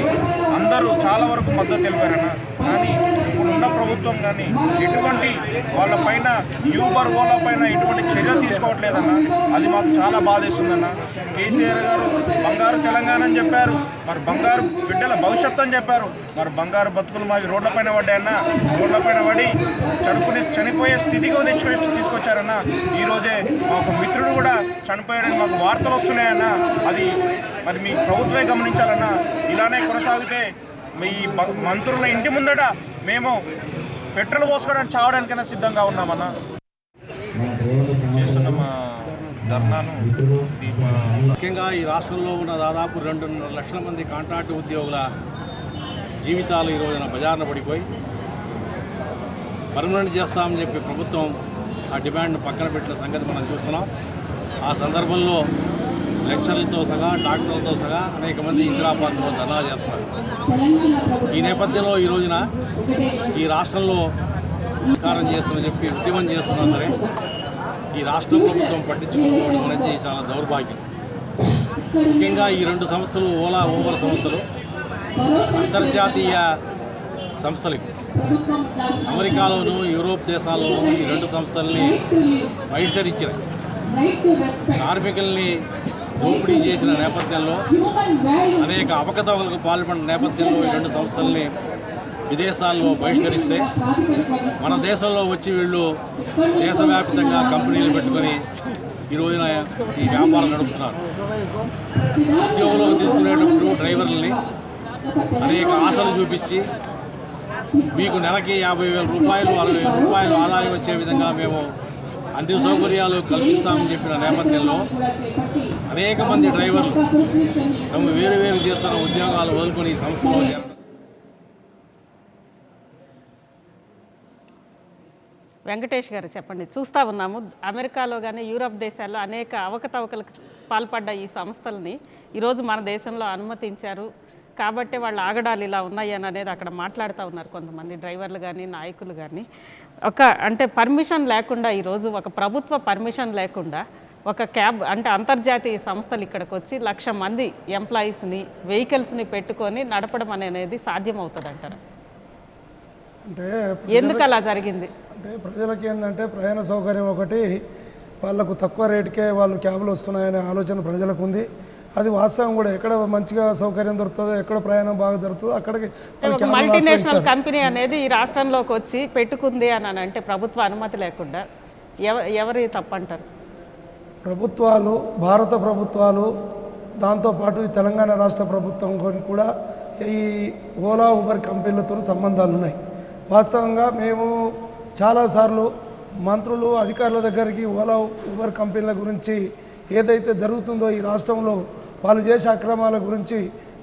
అందరూ చాలా వరకు మద్దతు తెలిపారన్న. కానీ ఇప్పుడున్న ప్రభుత్వం కానీ ఎటువంటి వాళ్ళపైన యూబర్, ఓలా పైన ఎటువంటి చర్య తీసుకోవట్లేదన్న. అది మాకు చాలా బాధేస్తుందన్న. కేసీఆర్ గారు బంగారు తెలంగాణ అని చెప్పారు, మరి బంగారు బిడ్డల భవిష్యత్తు అని చెప్పారు. మరి బంగారు బతుకులు మావి రోడ్లపైన పడ్డాయన్న. రోడ్లపైన పడి చనిపోయే స్థితికి తీసుకొచ్చారన్న. ఈరోజే మా ఒక మిత్రుడు కూడా చనిపోయాడని మాకు వార్తలు వస్తున్నాయన్న. అది మరి మీ ప్రభుత్వమే గమనించాలన్న. ఇలానే కొనసాగితే మీ మంత్రుల ఇంటి ముందట మేము పెట్రోల్ పోసుకోవడానికి చావడానికైనా సిద్ధంగా ఉన్నామన్న. చేస్తున్న మా ధర్నాను ముఖ్యంగా ఈ రాష్ట్రంలో ఉన్న దాదాపు 2.5 లక్షల మంది కాంట్రాక్టు ఉద్యోగుల జీవితాలు ఈ రోజున బజార్న పడిపోయి పర్మనెంట్ చేస్తామని చెప్పి ప్రభుత్వం ఆ డిమాండ్ను పక్కన పెట్టిన సంగతి మనం చూస్తున్నాం. ఆ సందర్భంలో లెక్చర్లతో సహా, డాక్టర్లతో సహా అనేక మంది ఇందిరాబాద్లో ధర్నా చేస్తున్నారు. ఈ నేపథ్యంలో ఈ రోజున ఈ రాష్ట్రంలో సహకారం చేస్తున్నా చెప్పి ఉద్యమం చేస్తున్నా సరే ఈ రాష్ట్ర ప్రభుత్వం పట్టించుకోకపోవడం అనేది చాలా దౌర్భాగ్యం. ముఖ్యంగా ఈ 2 సంస్థలు, ఓలా, ఊబర్ సంస్థలు అంతర్జాతీయ సంస్థలు. అమెరికాలోను, యూరోప్ దేశాల్లోనూ ఈ 2 సంస్థల్ని బహిష్కరించారు. కార్మికుల్ని దోపిడీ చేసిన నేపథ్యంలో, అనేక అవకతవకలకు పాల్పడిన నేపథ్యంలో ఈ 2 సంస్థల్ని విదేశాల్లో బహిష్కరిస్తే మన దేశంలో వచ్చి వీళ్ళు దేశవ్యాప్తంగా కంపెనీలు పెట్టుకొని ఈ రోజున ఈ వ్యాపారం నడుపుతున్నారు. ఉద్యోగంలోకి తీసుకునేటప్పుడు డ్రైవర్లని అనేక ఆశలు చూపించి మీకు నెలకి 50,000 రూపాయలు, 60,000 రూపాయలు ఆదాయం వచ్చే విధంగా మేము అన్ని సౌకర్యాలు కల్పిస్తామని చెప్పిన నేపథ్యంలో అనేక మంది డ్రైవర్లు తమ వేరు చేస్తున్న ఉద్యోగాలు వదులుకొని ఈ సంస్థలో చేరడం. వెంకటేష్ గారు చెప్పండి. చూస్తూ ఉన్నాము అమెరికాలో కానీ యూరప్ దేశాల్లో అనేక అవకతవకలకు పాల్పడ్డ ఈ సంస్థలని ఈరోజు మన దేశంలో అనుమతించారు కాబట్టి వాళ్ళు ఆగడాలు ఇలా ఉన్నాయి అని అనేది అక్కడ మాట్లాడుతూ ఉన్నారు కొంతమంది డ్రైవర్లు కానీ, నాయకులు కానీ. అంటే పర్మిషన్ లేకుండా ఈరోజు ఒక ప్రభుత్వ పర్మిషన్ లేకుండా ఒక క్యాబ్ అంటే అంతర్జాతీయ సంస్థలు ఇక్కడికి వచ్చి 1,00,000 మంది ఎంప్లాయీస్ని, వెహికల్స్ని పెట్టుకొని నడపడం అనేది సాధ్యమవుతుంది అంటారు. అంటే ఎందుకు అలా జరిగింది అంటే ప్రజలకి ఏంటంటే ప్రయాణ సౌకర్యం ఒకటి, వాళ్ళకు తక్కువ రేటుకే వాళ్ళు క్యాబ్లు వస్తున్నాయనే ఆలోచన ప్రజలకు ఉంది. అది వాస్తవం కూడా. ఎక్కడ మంచిగా సౌకర్యం దొరుకుతుందో, ఎక్కడ ప్రయాణం బాగా జరుగుతుందో అక్కడికి ఒక మల్టీనేషనల్ కంపెనీ అనేది ఈ రాష్ట్రంలోకి వచ్చి పెట్టుకుంది అని అంటే ప్రభుత్వ అనుమతి లేకుండా ఎవరి తప్పంటారు? ప్రభుత్వాలు, భారత ప్రభుత్వాలు, దాంతోపాటు ఈ తెలంగాణ రాష్ట్ర ప్రభుత్వం కూడా ఈ ఓలా, ఊబర్ కంపెనీలతో సంబంధాలు ఉన్నాయి. వాస్తవంగా మేము చాలాసార్లు మంత్రులు, అధికారుల దగ్గరికి ఓలా, ఊబర్ కంపెనీల గురించి ఏదైతే జరుగుతుందో ఈ రాష్ట్రంలో వాళ్ళు చేసే అక్రమాల గురించి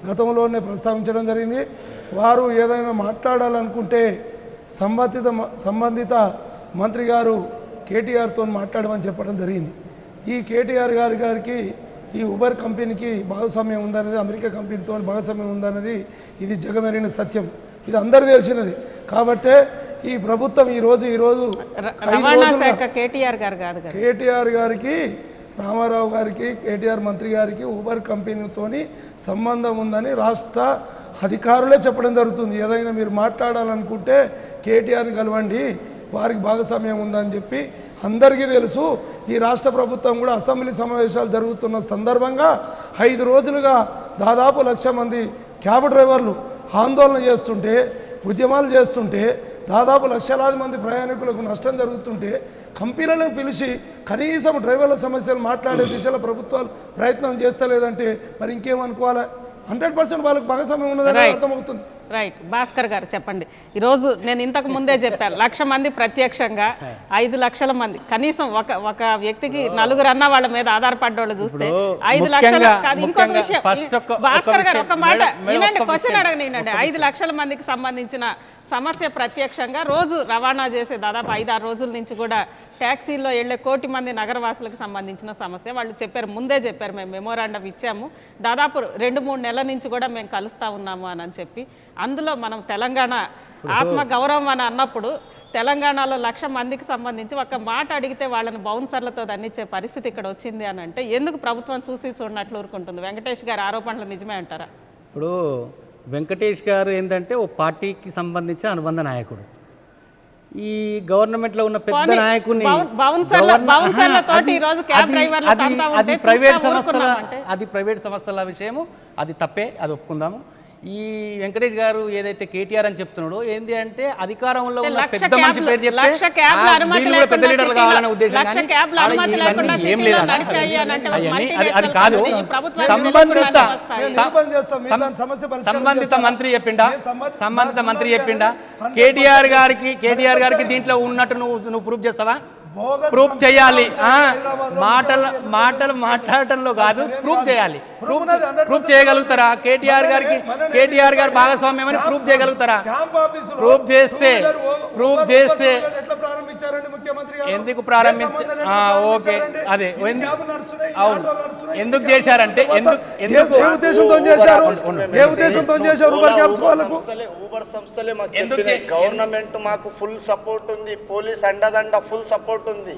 గతంలోనే ప్రస్తావించడం జరిగింది. వారు ఏదైనా మాట్లాడాలనుకుంటే సంబంధిత మంత్రి గారు కేటీఆర్తో మాట్లాడమని చెప్పడం జరిగింది. ఈ కేటీఆర్ గారికి ఈ ఉబర్ కంపెనీకి భాగస్వామ్యం ఉందనేది, అమెరికా కంపెనీతో భాగస్వామ్యం ఉందనేది ఇది జగమెరిగిన సత్యం, ఇది అందరికీ తెలిసినది. కాబట్టే ఈ ప్రభుత్వం ఈరోజు రవాణా శాఖ కేటీఆర్ గారు కాదు కదా, కేటీఆర్ గారికి, రామారావు గారికి, కేటీఆర్ మంత్రి గారికి ఉబర్ కంపెనీతోని సంబంధం ఉందని రాష్ట్ర అధికారులే చెప్పడం జరుగుతుంది. ఏదైనా మీరు మాట్లాడాలనుకుంటే కేటీఆర్ని కలవండి, వారికి భాగస్వామ్యం ఉందని చెప్పి అందరికీ తెలుసు. ఈ రాష్ట్ర ప్రభుత్వం కూడా అసెంబ్లీ సమావేశాలు జరుగుతున్న సందర్భంగా 5 రోజులుగా దాదాపు 1,00,000 మంది క్యాబ్ డ్రైవర్లు ఆందోళన చేస్తుంటే, ఉద్యమాలు చేస్తుంటే, దాదాపు లక్షలాది మంది ప్రయాణికులకు నష్టం జరుగుతుంటే కంపెనీలను పిలిచి కనీసం డ్రైవర్ల సమస్యలు మాట్లాడే దిశలో ప్రభుత్వాలు ప్రయత్నం చేస్తలేదంటే మరి ఇంకేమనుకోవాలి? 100% వాళ్ళకి భాగస్వామ్యం ఉన్నదని అర్థమవుతుంది. రైట్. భాస్కర్ గారు చెప్పండి. ఈరోజు నేను ఇంతకు ముందే చెప్పాను, 1,00,000 మంది ప్రత్యక్షంగా, 5 లక్షల మంది కనీసం ఒక వ్యక్తికి 4 అన్న వాళ్ళ మీద ఆధారపడ్డోళ్ళు చూస్తే 5 లక్షల కాదు. ఇంకొక విషయం భాస్కర్ గారు ఒక మాట వినండి, క్వశ్చన్ అడగనండి. 5 లక్షల మందికి సంబంధించిన సమస్య ప్రత్యక్షంగా రోజు రవాణా చేసే దాదాపు 5-6 రోజుల నుంచి కూడా ట్యాక్సీల్లో వెళ్ళే 1 కోటి మంది నగరవాసులకు సంబంధించిన సమస్య వాళ్ళు చెప్పారు, ముందే చెప్పారు. మేము మెమోరాండం ఇచ్చాము, దాదాపు 2-3 నెలల నుంచి కూడా మేము కలుస్తూ ఉన్నాము అని చెప్పి. అందులో మనం తెలంగాణ ఆత్మ గౌరవం అని అన్నప్పుడు తెలంగాణలో 1,00,000 మందికి సంబంధించి ఒక మాట అడిగితే వాళ్ళని బౌన్సర్లతో దండించే పరిస్థితి ఇక్కడ వచ్చింది అని అంటే ఎందుకు ప్రభుత్వం చూసి చూడనట్లు ఊరుకుంటుంది? వెంకటేష్ గారి ఆరోపణలు నిజమే అంటారా? ఇప్పుడు వెంకటేష్ గారు ఏంటంటే ఓ పార్టీకి సంబంధించిన అనుబంధ నాయకుడు. ఈ గవర్నమెంట్లో ఉన్న పెద్ద నాయకుడిని అది ప్రైవేట్ సంస్థల విషయము, అది తప్పే, అది ఒప్పుకుందాము. ఈ వెంకటేష్ గారు ఏదైతే కేటీఆర్ అని చెప్తున్నాడో ఏంది అంటే అధికారంలో ఉన్న పెద్ద మనిషి పేరు చెప్తే పెద్ద లీడర్లు కావాలనే ఉద్దేశం, ఏం లేదన్న అది కాదు. సంబంధిత మంత్రి చెప్పిండా కేటీఆర్ గారికి దీంట్లో ఉన్నట్టు నువ్వు ప్రూఫ్ చేస్తావా? ప్రూఫ్ చేయాలి. మాటలు మాట్లాడటంలో కాదు, ప్రూఫ్ చేయాలి. ప్రూఫ్ చేయగలుగుతారా? కేటీఆర్ గారి భాగస్వామ్యం అని ప్రూఫ్ చేయగలుగుతారా? ప్రూఫ్ చేస్తే ఎందుకు ఓకే అదే అవును ఎందుకు చేశారంటే ఊబర్ సంస్థలే గవర్నమెంట్ మాకు ఫుల్ సపోర్ట్ ఉంది, పోలీస్ అండదండ ఫుల్ సపోర్ట్ ఉంది.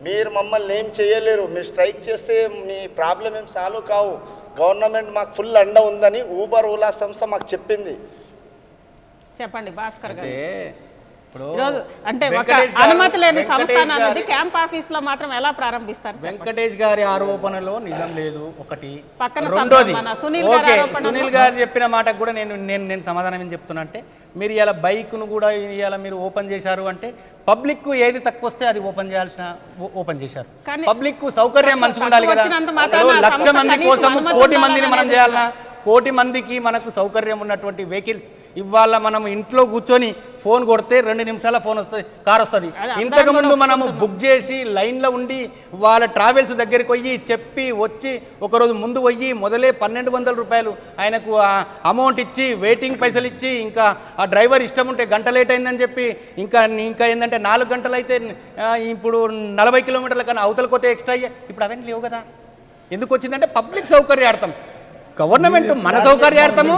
మీరు మమ్మల్ని ఏం చేయలేరు, మీరు స్ట్రైక్ చేస్తే మీ ప్రాబ్లం ఏం సాల్వ్ కావు. గవర్నమెంట్ మాకు ఫుల్ అండ ఉందని ఊబర్ ఓలా సంస్థ మాకు చెప్పింది. చెప్పండి భాస్కర్ గారు. అంటే ఒక అనుమతి లేని సంస్థానం అనేది క్యాంప్ ఆఫీస్ లో మాత్రం ఎలా ప్రారంభిస్తారు? వెంకటేష్ గారి ఆరోపణలో నిజం లేదు ఒకటి. రెండోది సునీల్ గారు చెప్పిన మాటకు కూడా నేను సమాధానం ఏం చెప్తున్నా అంటే, మీరు ఇలా బైక్ను కూడా ఇలా మీరు ఓపెన్ చేశారు అంటే పబ్లిక్ ఏది తక్కువ వస్తే అది ఓపెన్ చేశారు. పబ్లిక్ సౌకర్యం మంచిగా ఉండాలి కదా. 1,00,000 మంది కోసం 1 కోటి మందిని మనం చేయాలన్నా, 1 కోటి మందికి మనకు సౌకర్యం ఉన్నటువంటి వెహికల్స్ ఇవాళ మనం ఇంట్లో కూర్చొని ఫోన్ కొడితే 2 నిమిషాల ఫోన్ వస్తుంది, కార్ వస్తుంది. ఇంతకుముందు మనము బుక్ చేసి లైన్లో ఉండి వాళ్ళ ట్రావెల్స్ దగ్గరికి పోయి చెప్పి వచ్చి ఒకరోజు ముందు పోయి మొదలే 1,200 రూపాయలు ఆయనకు అమౌంట్ ఇచ్చి వెయిటింగ్ పైసలు ఇచ్చి, ఇంకా ఆ డ్రైవర్ ఇష్టం ఉంటే గంట లేట్ అయిందని చెప్పి ఇంకా ఏంటంటే 4 గంటలు అయితే ఇప్పుడు 40 కిలోమీటర్ల కన్నా అవతలకి పోతే ఎక్స్ట్రా అయ్యే. ఇప్పుడు అవన్నీ లేవు కదా. ఎందుకు వచ్చిందంటే పబ్లిక్ సౌకర్యార్థం. గవర్నమెంట్ మన సౌకర్యార్థము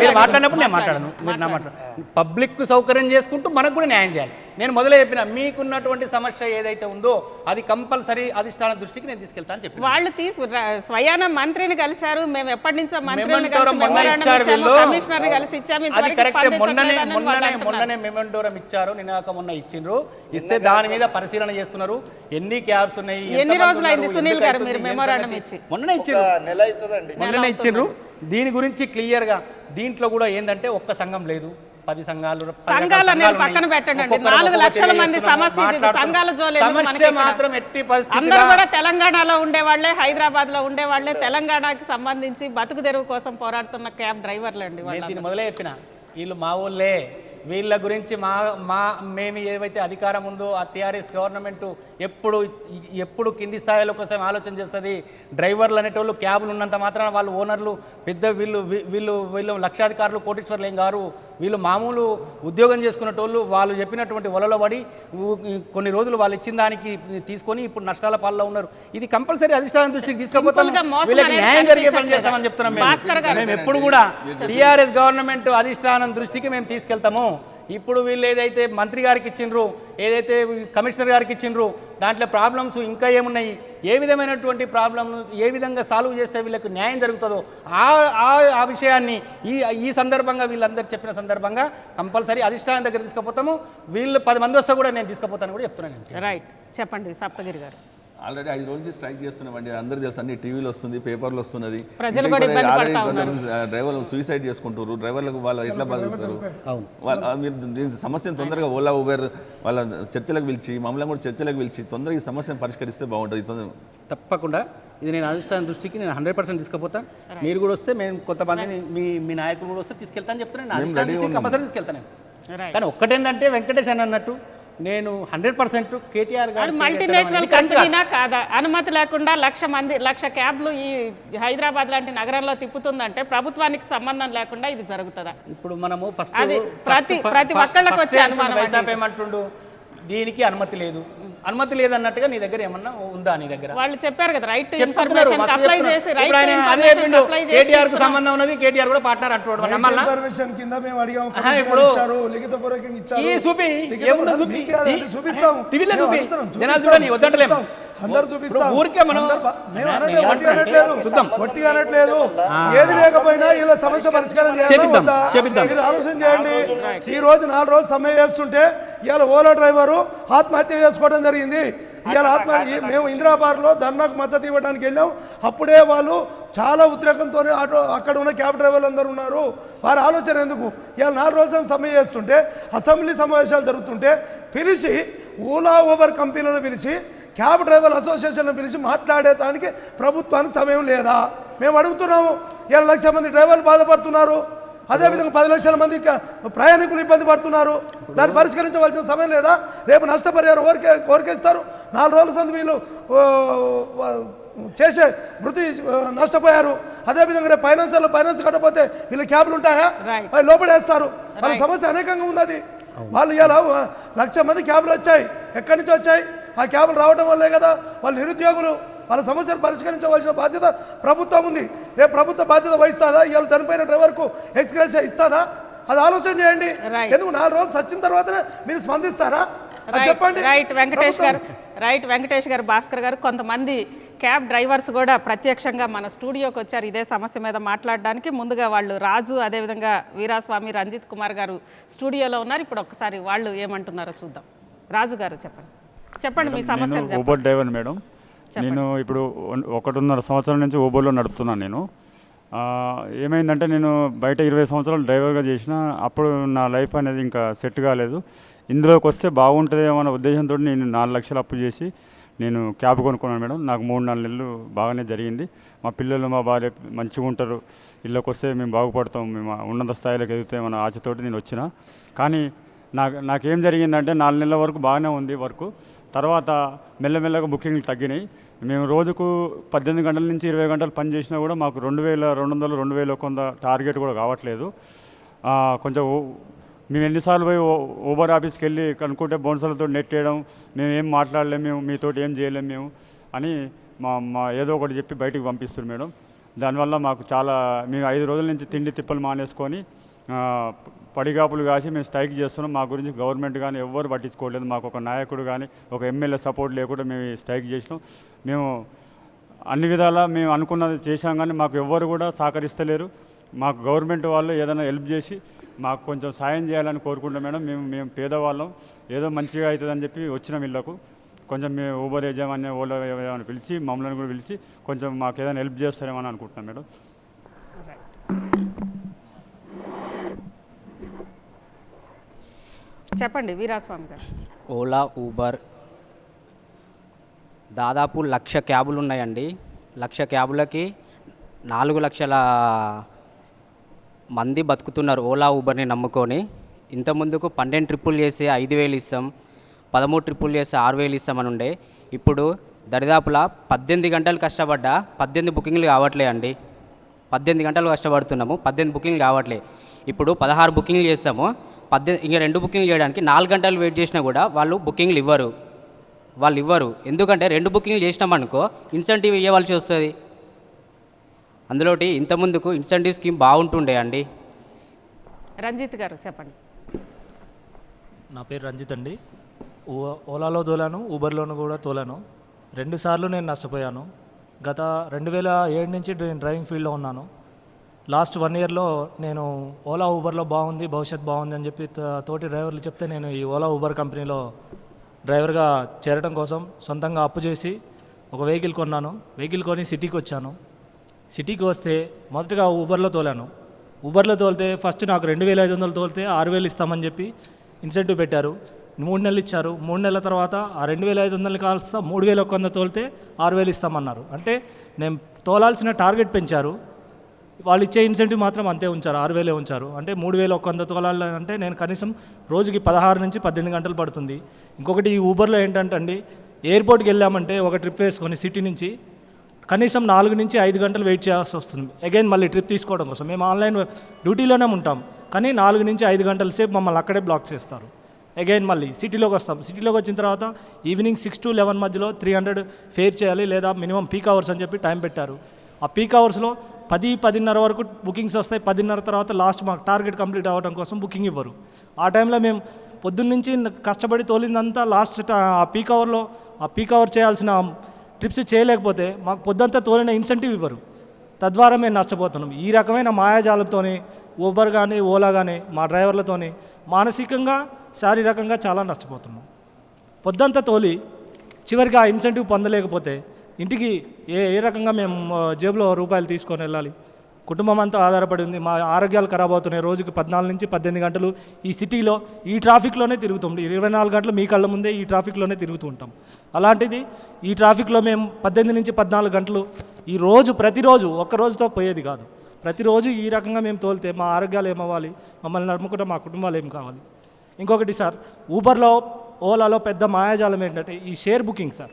మీరు మాట్లాడినప్పుడు నేను మాట్లాడను, మీరు నా మాట్లాడు. పబ్లిక్ సౌకర్యం చేసుకుంటూ మనకు కూడా న్యాయం చేయాలి. నేను మొదలే చెప్పిన మీకున్నటువంటి సమస్య ఏదైతే ఉందో అది కంపల్సరీ అధిష్టాన దృష్టికి నేను తీసుకెళ్తా అని చెప్పి వాళ్ళు స్వయాన మంత్రిని కలిశారు. మేము ఎప్పటి నుంచో మొన్ననే మెమెంటోరం ఇచ్చారు, మొన్న ఇచ్చిండ్రు. ఇస్తే దాని మీద పరిశీలన చేస్తున్నారు. ఎన్ని క్యాబ్స్ ఉన్నాయి, ఎన్ని రోజులు అయింది సునీల్ గారు మీరు మెమోరాండం ఇచ్చి? మొన్ననే ఇచ్చిండ్రు. దీని గురించి క్లియర్గా దీంట్లో కూడా ఏంటంటే ఒక్క సంఘం లేదు, 10 సంఘాలు పక్కన పెట్టండి. 4 లక్షల మంది సమస్య మాత్రం ఎట్టి పరిస్థితి. అందరూ కూడా తెలంగాణలో ఉండేవాళ్లే, హైదరాబాద్ లో ఉండేవాళ్లే, తెలంగాణకి సంబంధించి బతుకు తెరువు కోసం పోరాడుతున్న క్యాబ్ డ్రైవర్లు అండి. దీన్ని మొదలే చెప్పిన వీళ్ళు మా ఊళ్ళే. వీళ్ళ గురించి మేము ఏవైతే అధికారం ఉందో ఆ టీఆర్ఎస్ గవర్నమెంట్ ఎప్పుడు కింది స్థాయిల కోసం ఆలోచన చేస్తుంది. డ్రైవర్లు అనేటోళ్ళు క్యాబులు ఉన్నంత మాత్రాన వాళ్ళు ఓనర్లు పెద్ద వీళ్ళు లక్షాధికారులు కోటీశ్వర్లు ఏం గారు. వీళ్ళు మామూలు ఉద్యోగం చేసుకునేటోళ్ళు వాళ్ళు చెప్పినటువంటి వలలో పడి కొన్ని రోజులు వాళ్ళు ఇచ్చిన దానికి తీసుకొని ఇప్పుడు నష్టాల పాల్లో ఉన్నారు. ఇది కంపల్సరీ అధిష్టానం దృష్టికి తీసుకుపోతాం, వీళ్ళకి న్యాయం జరిగే పని చేస్తామని చెప్తున్నాం. మేము ఎప్పుడు కూడా టీఆర్ఎస్ గవర్నమెంట్ అధిష్టానం దృష్టికి మేము తీసుకెళ్తాము. ఇప్పుడు వీళ్ళు ఏదైతే మంత్రి గారికి ఇచ్చిండ్రు, ఏదైతే కమిషనర్ గారికి ఇచ్చిండ్రు, దాంట్లో ప్రాబ్లమ్స్ ఇంకా ఏమున్నాయి, ఏ విధమైనటువంటి ప్రాబ్లమ్ ఏ విధంగా సాల్వ్ చేస్తే వీళ్ళకి న్యాయం జరుగుతుందో ఆ విషయాన్ని ఈ సందర్భంగా వీళ్ళందరూ చెప్పిన సందర్భంగా కంపల్సరీ అధిష్టానం దగ్గర తీసుకుపోతాము. వీళ్ళు 10 మంది వస్తే కూడా నేను తీసుకుపోతాను కూడా చెప్తున్నాను. రైట్, చెప్పండి సప్తగిరి గారు. ఆల్రెడీ 5 రోజుల నుంచి స్ట్రైక్ చేస్తున్నామండి. అందరూ తెలుసు, అన్ని టీవీలో వస్తుంది, పేపర్లో వస్తున్నది. ప్రజలు కూడా ఇబ్బంది పడతా ఉన్నారు. డ్రైవర్లు సూసైడ్ చేసుకుంటారు. డ్రైవర్లకు వాళ్ళు ఎట్లా బతుకుతారు? మీరు దీని సమస్యను తొందరగా ఓలా ఊబర్ వాళ్ళ చర్చలకు పిలిచి, మమ్మల్ని కూడా చర్చలకు పిలిచి తొందరగా ఈ సమస్యను పరిష్కరిస్తే బాగుంటుంది. తప్పకుండా ఇది నేను అధిష్టానం దృష్టికి నేను 100% తీసుకుపోతా. మీరు కూడా వస్తే మేము కొంతమందిని మీ నాయకులు కూడా వస్తే తీసుకెళ్తాను చెప్తాను. అధిష్టానం దృష్టికి కంపల్సరీ తీసుకెళ్తాను. కానీ ఒక్కటేంటంటే వెంకటేష్ అని అన్నట్టు నేను 100% కేటీఆర్ గారు మల్టీనేషనల్ కంపెనీనా కాదా? అనుమతి లేకుండా 1,00,000 క్యాబ్లు ఈ హైదరాబాద్ లాంటి నగరంలో తిప్పుతుందంటే ప్రభుత్వానికి సంబంధం లేకుండా ఇది జరుగుతుందా? ఇప్పుడు మనము ఫస్ట్ ప్రతి ఒక్కళ్ళకి వచ్చే అనుమానం ఏమంటుండు, దీనికి అనుమతి లేదు, అనుమతి లేదన్నట్టుగా నీ దగ్గర ఏమన్నా ఉందా? నీ దగ్గర వాళ్ళు చెప్పారు కదా, రైట్ టు ఇన్ఫర్మేషన్ అప్లై చేసి కేటీఆర్ కు సంబంధం ఉన్నది, కేటీఆర్ కూడా పార్ట్నర్ అంటాడు. ఇన్ఫర్మేషన్ కింద మేము అడిగాము, ఇప్పుడు లిఖితపూర్వకంగా ఇచ్చారు. ఈ చూపి ఏముందో చూపి చూపిస్తాం, టీవీలో చూపి జనాలు చూడని వద్దట్లేము. అందరు చూపిస్తాం. ఊరికే మనం వట్టిగా అనట్లేదు. ఏది లేకపోయినా ఇలా సమస్య పరిష్కారం చేయాలి. ఆలోచన చేయండి. ఈ రోజు 4 రోజులు సమ్మె చేస్తుంటే ఇవాళ ఓలా డ్రైవరు ఆత్మహత్య చేసుకోవడం జరిగింది. ఇవాళ మేము ఇందిరాబాద్లో ధర్నాకు మద్దతు ఇవ్వడానికి వెళ్ళాం. అప్పుడే వాళ్ళు చాలా ఉద్రేకంతో అక్కడ ఉన్న క్యాబ్ డ్రైవర్లు అందరూ ఉన్నారు. వారి ఆలోచన ఎందుకు? ఇవాళ 4 రోజులు సమ్మె చేస్తుంటే, అసెంబ్లీ సమావేశాలు జరుగుతుంటే పిలిచి ఓలా ఊబర్ కంపెనీలను పిలిచి క్యాబ్ డ్రైవర్ అసోసియేషన్ పిలిచి మాట్లాడేదానికి ప్రభుత్వానికి సమయం లేదా? మేము అడుగుతున్నాము. 7 లక్షల మంది డ్రైవర్లు బాధపడుతున్నారు, అదేవిధంగా 10 లక్షల మంది ప్రయాణికులు ఇబ్బంది పడుతున్నారు. దాన్ని పరిష్కరించవలసిన సమయం లేదా? రేపు నష్టపరిహారం కోరికేస్తారు. 4 రోజుల సంది వీళ్ళు చేసే మృతి నష్టపోయారు. అదేవిధంగా రేపు ఫైనాన్స్ కట్టకపోతే వీళ్ళు క్యాబ్లు ఉంటాయా? వాళ్ళు లోపడేస్తారు. వాళ్ళ సమస్య అనేకంగా ఉన్నది. వాళ్ళు ఇలా 1,00,000 మంది క్యాబ్లు వచ్చాయి. ఎక్కడి నుంచి వచ్చాయి? ఆ క్యాబులు రావడం వల్లే కదా. వాళ్ళు నిరుద్యోగులు. వాళ్ళ సమస్యలు పరిష్కరించవలసిన బాధ్యత ప్రభుత్వం ఉంది. రేపు ప్రభుత్వ బాధ్యత వహిస్తుందా? ఇవాళ చనిపోయిన డ్రైవర్కు ఎక్స్గ్రేషియా ఇస్తుందా? అది ఆలోచన చేయండి. ఎందుకు 4 రోజులు చచ్చిన తర్వాతనే మీరు స్పందిస్తారా? చెప్పండి. రైట్ వెంకటేష్ గారు, భాస్కర్ గారు, కొంతమంది క్యాబ్ డ్రైవర్స్ కూడా ప్రత్యక్షంగా మన స్టూడియోకి వచ్చారు ఇదే సమస్య మీద మాట్లాడడానికి. ముందుగా వాళ్ళు రాజు, అదేవిధంగా వీరాస్వామి, రంజిత్ కుమార్ గారు స్టూడియోలో ఉన్నారు. ఇప్పుడు ఒక్కసారి వాళ్ళు ఏమంటున్నారో చూద్దాం. రాజు గారు చెప్పండి మీ సమస్య. ఊబర్ డ్రైవర్ మేడం, నేను ఇప్పుడు 1.5 సంవత్సరం నుంచి ఊబర్లో నడుపుతున్నాను. నేను ఏమైందంటే నేను బయట 20 సంవత్సరాలు డ్రైవర్గా చేసిన, అప్పుడు నా లైఫ్ అనేది ఇంకా సెట్ కాలేదు. ఇందులోకి వస్తే బాగుంటుందేమో అనే ఉద్దేశంతో నేను 4 లక్షలు అప్పు చేసి నేను క్యాబ్ కొనుక్కున్నాను మేడం. నాకు 3-4 నెలలు బాగానే జరిగింది. మా పిల్లలు మా భార్య మంచిగా ఉంటారు, ఇళ్ళకి వస్తే మేము బాగుపడతాం, మేము ఉన్నత స్థాయిలోకి ఎదుగుతామన్న ఆశతోటి నేను వచ్చిన. కానీ నాకేం జరిగిందంటే 4 నెలల వరకు బాగానే ఉంది వర్క్. తర్వాత మెల్లమెల్లగా బుకింగ్లు తగ్గినాయి. మేము రోజుకు 18 గంటల నుంచి 20 గంటలు పని చేసినా కూడా మాకు 2,200 2,100 టార్గెట్ కూడా కావట్లేదు. కొంచెం మేము ఎన్నిసార్లు పోయి ఊబర్ ఆఫీస్కి వెళ్ళి కనుక్కుంటే బోనసులతో నెట్టేయడం, మేము ఏం మాట్లాడలేము, మేము మీతోటి ఏం చేయలేము మేము అని మా ఏదో ఒకటి చెప్పి బయటికి పంపిస్తారు మేడం. దానివల్ల మాకు చాలా, మేము 5 రోజుల నుంచి తిండి తిప్పలు మానేసుకొని పడిగాపులు కాసి మేము స్ట్రైక్ చేస్తున్నాం. మా గురించి గవర్నమెంట్ కానీ ఎవ్వరు పట్టించుకోవట్లేదు. మాకు ఒక నాయకుడు కానీ ఒక ఎమ్మెల్యే సపోర్ట్ లేకుండా మేము స్ట్రైక్ చేసినాం. మేము అన్ని విధాలా మేము అనుకున్నది చేశాం, కానీ మాకు ఎవ్వరు కూడా సహకరిస్తలేరు. మాకు గవర్నమెంట్ వాళ్ళు ఏదైనా హెల్ప్ చేసి మాకు కొంచెం సాయం చేయాలని కోరుకుంటాం మేడం. మేము పేదవాళ్ళం, ఏదో మంచిగా అవుతుందని చెప్పి వచ్చినాం ఇళ్ళకు. కొంచెం మేము ఊబర్ యజమాని, ఓలా యజమాని పిలిచి మమ్మల్ని కూడా పిలిచి కొంచెం మాకు ఏదైనా హెల్ప్ చేస్తారేమని అనుకుంటున్నాం మేడం. చెప్పండి వీరాస్వామి గారు. ఓలా, ఊబర్ దాదాపు 1,00,000 క్యాబులు ఉన్నాయండి. 1,00,000 క్యాబులకి 4 లక్షల మంది బతుకుతున్నారు ఓలా ఊబర్ని నమ్ముకొని. ఇంతకుముందుకు 12 ట్రిప్పులు చేసి 5,000 ఇస్తాం, 13 ట్రిప్పులు చేసి 6,000 ఇస్తామని ఉండే. ఇప్పుడు దరిదాపులా 18 గంటలు కష్టపడ్డా 18 బుకింగ్లు కావట్లే అండి. 18 గంటలు కష్టపడుతున్నాము, 18 బుకింగ్లు కావట్లే. ఇప్పుడు 16 బుకింగ్లు చేస్తాము, ఇంకా 2 బుకింగ్లు చేయడానికి 4 గంటలు వెయిట్ చేసినా కూడా వాళ్ళు బుకింగ్లు ఇవ్వరు. ఎందుకంటే 2 బుకింగ్లు చేసినామనుకో ఇన్సెంటివ్ ఇవ్వాల్సి వస్తుంది. అందులోటి ఇంత ముందుకు ఇన్సెంటివ్ స్కీమ్ బాగుంటుండే అండి. రంజిత్ గారు చెప్పండి. నా పేరు రంజిత్ అండి. ఓలాలో తోలాను, ఊబర్లోను కూడా తోలాను. 2 సార్లు నేను నష్టపోయాను. గత 2007 నుంచి నేను డ్రైవింగ్ ఫీల్డ్లో ఉన్నాను. లాస్ట్ 1 ఇయర్లో నేను ఓలా ఊబర్లో బాగుంది, భవిష్యత్ బాగుంది అని చెప్పి తోటి డ్రైవర్లు చెప్తే నేను ఈ ఓలా ఊబర్ కంపెనీలో డ్రైవర్గా చేరడం కోసం సొంతంగా అప్పు చేసి ఒక వెహికల్ కొన్నాను. వెహికల్ కొని సిటీకి వచ్చాను. సిటీకి వస్తే మొదటగా ఊబర్లో తోలాను. ఊబర్లో తోలితే ఫస్ట్ నాకు 2500 తోలితే 6000 ఇస్తామని చెప్పి ఇన్సెంటివ్ పెట్టారు. 3 నెలలు ఇచ్చారు. 3 నెలల తర్వాత ఆ 2500 కాస్త 3100 తోలితే 6000 ఇస్తామన్నారు. అంటే నేను తోలాల్సిన టార్గెట్ పెంచారు, వాళ్ళు ఇచ్చే ఇన్సెంటివ్ మాత్రం అంతే ఉంచారు, 6000 ఉంచారు. అంటే 3100 తోలాలంటే నేను కనీసం రోజుకి 16 నుంచి 18 గంటలు పడుతుంది. ఇంకొకటి ఈ ఊబర్లో ఏంటంటే అండి, ఎయిర్పోర్ట్కి వెళ్ళామంటే ఒక ట్రిప్ వేసుకొని సిటీ నుంచి కనీసం 4 నుంచి 5 గంటలు వెయిట్ చేయాల్సి వస్తుంది. అగైన్ మళ్ళీ ట్రిప్ తీసుకోవడం కోసం. మేము ఆన్లైన్ డ్యూటీలోనే ఉంటాం, కానీ 4 నుంచి 5 గంటల సేపు మమ్మల్ని అక్కడే బ్లాక్ చేస్తారు. అగైన్ మళ్ళీ సిటీలోకి వస్తాం. సిటీలోకి వచ్చిన తర్వాత ఈవినింగ్ 6 to 11 మధ్యలో 300 ఫేర్ చేయాలి, లేదా మినిమం పీక్ అవర్స్ అని చెప్పి టైం పెట్టారు. ఆ పీక్ అవర్స్లో 10-10:30 వరకు బుకింగ్స్ వస్తాయి. 10:30 తర్వాత లాస్ట్ మాకు టార్గెట్ కంప్లీట్ అవ్వడం కోసం బుకింగ్ ఇవ్వరు. ఆ టైంలో మేము పొద్దున్నుంచి కష్టపడి తోలిందంతా లాస్ట్ ఆ పీక్ అవర్ చేయాల్సిన ట్రిప్స్ చేయలేకపోతే మాకు పొద్దంతా తోలిన ఇన్సెంటివ్ ఇవ్వరు. తద్వారా మేము నష్టపోతున్నాం. ఈ రకమైన మాయాజాలంతో ఊబర్ కానీ ఓలా కానీ మా డ్రైవర్లతోని మానసికంగా శారీరకంగా చాలా నష్టపోతున్నాం. పొద్దంతా తోలి చివరికి ఆ ఇన్సెంటివ్ పొందలేకపోతే ఇంటికి ఏ రకంగా మేము జేబులో రూపాయలు తీసుకొని వెళ్ళాలి? కుటుంబం అంతా ఆధారపడి ఉంది. మా ఆరోగ్యాలు ఖరాబ్ అవుతున్నాయి. రోజుకి 14 నుంచి 18 గంటలు ఈ సిటీలో ఈ ట్రాఫిక్లోనే తిరుగుతాం. 24 గంటలు మీ కళ్ళ ముందే ఈ ట్రాఫిక్లోనే తిరుగుతూ ఉంటాం. అలాంటిది ఈ ట్రాఫిక్లో మేము 18 నుంచి 14 గంటలు ఈ రోజు ప్రతిరోజు ఒక్క రోజుతో పోయేది కాదు. ప్రతిరోజు ఈ రకంగా మేము తోలితే మా ఆరోగ్యాలు ఏమవ్వాలి? మమ్మల్ని నమ్ముకుంటే మా కుటుంబాలు ఏం కావాలి? ఇంకొకటి సార్, ఊబర్లో ఓలాలో పెద్ద మాయాజాలం ఏంటంటే ఈ share booking sir.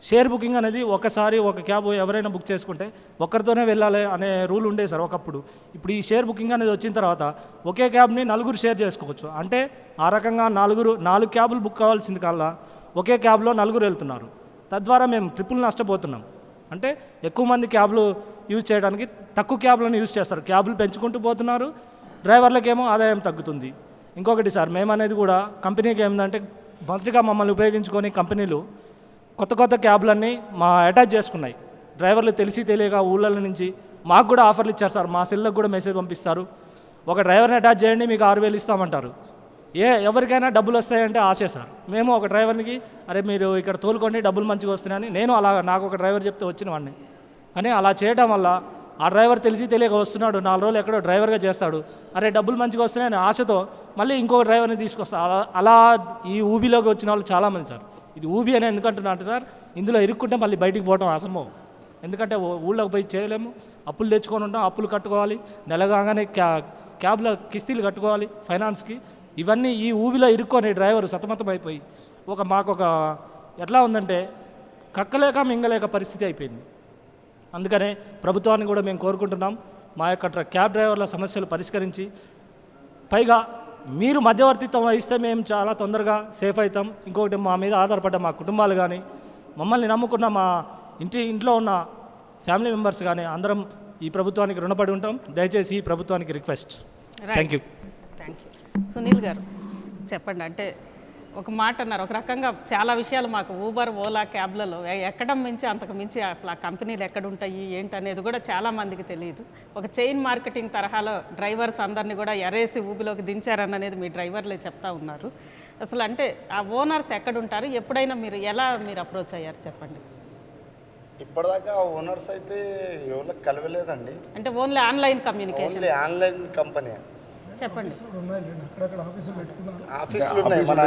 Share booking అనేది ఒకసారి ఒక క్యాబ్ ఎవరైనా బుక్ చేసుకుంటే ఒక్కరితోనే వెళ్ళాలి అనే రూల్ ఉండేది సార్ ఒకప్పుడు. ఇప్పుడు ఈ షేర్ బుకింగ్ అనేది వచ్చిన తర్వాత ఒకే క్యాబ్ని 4 షేర్ చేసుకోవచ్చు. అంటే ఆ రకంగా 4 క్యాబులు బుక్ కావాల్సింది కల్లా ఒకే క్యాబ్లో 4 వెళ్తున్నారు. తద్వారా మేము ట్రిప్పులు నష్టపోతున్నాం. అంటే ఎక్కువ మంది క్యాబ్లు యూజ్ చేయడానికి తక్కువ క్యాబ్లను యూజ్ చేస్తారు. క్యాబ్లు పెంచుకుంటూ పోతున్నారు, డ్రైవర్లకేమో ఆదాయం తగ్గుతుంది. ఇంకొకటి సార్, మేమనేది కూడా కంపెనీకి ఏంటంటే మొదటిగా మమ్మల్ని ఉపయోగించుకొని కంపెనీలు కొత్త క్యాబ్లన్నీ అటాచ్ చేసుకున్నాయి. డ్రైవర్లు తెలియక ఊళ్ళ నుంచి మాకు కూడా ఆఫర్లు ఇచ్చారు సార్. మా సెల్లకు కూడా మెసేజ్ పంపిస్తారు, ఒక డ్రైవర్ని అటాచ్ చేయండి మీకు 6000 ఇస్తామంటారు. ఎవరికైనా డబ్బులు వస్తాయంటే ఆశే సార్. మేము ఒక డ్రైవర్కి అరే మీరు ఇక్కడ తోలుకోండి డబ్బులు మంచిగా వస్తున్నాయని నేను నాకు ఒక డ్రైవర్ చెప్తే వచ్చిన వాడిని. కానీ అలా చేయడం వల్ల ఆ డ్రైవర్ తెలియక వస్తున్నాడు, 4 రోజులు ఎక్కడో డ్రైవర్గా చేస్తాడు, అరే డబ్బులు మంచిగా వస్తున్నాయని ఆశతో మళ్ళీ ఇంకొక డ్రైవర్ని తీసుకొస్తాడు. అలా ఈ ఊబీలోకి వచ్చిన వాళ్ళు చాలామంది సార్. ఇది ఊబీ అని ఎందుకంటున్నా అంటే సార్, ఇందులో ఇరుక్కుంటే మళ్ళీ బయటికి పోవడం అసంభవం. ఎందుకంటే ఊళ్ళోకి పోయి చేయలేము, అప్పులు తెచ్చుకొని ఉంటాం, అప్పులు కట్టుకోవాలి, నెల కాగానే క్యాబ్లో కిస్తీలు కట్టుకోవాలి ఫైనాన్స్కి. ఇవన్నీ ఈ ఊబిలో ఇరుక్కొని డ్రైవర్ సతమతం అయిపోయి మాకొక ఎట్లా ఉందంటే కక్కలేక మింగలేక పరిస్థితి అయిపోయింది. అందుకనే ప్రభుత్వాన్ని కూడా మేము కోరుకుంటున్నాం, మా యొక్క క్యాబ్ డ్రైవర్ల సమస్యలు పరిష్కరించి పైగా మీరు మధ్యవర్తిత్వం వహిస్తే మేము చాలా తొందరగా సేఫ్ అవుతాం. ఇంకొకటి మా మీద ఆధారపడ్డ మా కుటుంబాలు కానీ మమ్మల్ని నమ్ముకున్న మా ఇంట్లో ఉన్న ఫ్యామిలీ మెంబర్స్ కానీ అందరం ఈ ప్రభుత్వానికి రుణపడి ఉంటాం. దయచేసి ఈ ప్రభుత్వానికి రిక్వెస్ట్. Thank you. సునీల్ గారు చెప్పండి. అంటే ఒక మాట అన్నారు, ఒక రకంగా చాలా విషయాలు మాకు ఊబర్ ఓలా క్యాబ్లలో ఎక్కడం మించి అంతకు మించి అసలు ఆ కంపెనీలు ఎక్కడుంటాయి ఏంటనేది కూడా చాలామందికి తెలియదు. ఒక చైన్ మార్కెటింగ్ తరహాలో డ్రైవర్స్ అందరినీ కూడా ఎరేసి ఊబిలోకి దించారన్నది మీ డ్రైవర్లే చెప్తా ఉన్నారు. అసలు అంటే ఆ ఓనర్స్ ఎక్కడుంటారు, ఎప్పుడైనా మీరు అప్రోచ్ అయ్యారు చెప్పండి. ఇప్పటిదాకా ఓనర్స్ అయితే ఎవరికి కలవలేదండి. అంటే only online communication, online company చెప్పండి. ఆఫీసులు ఉన్నాయి, మన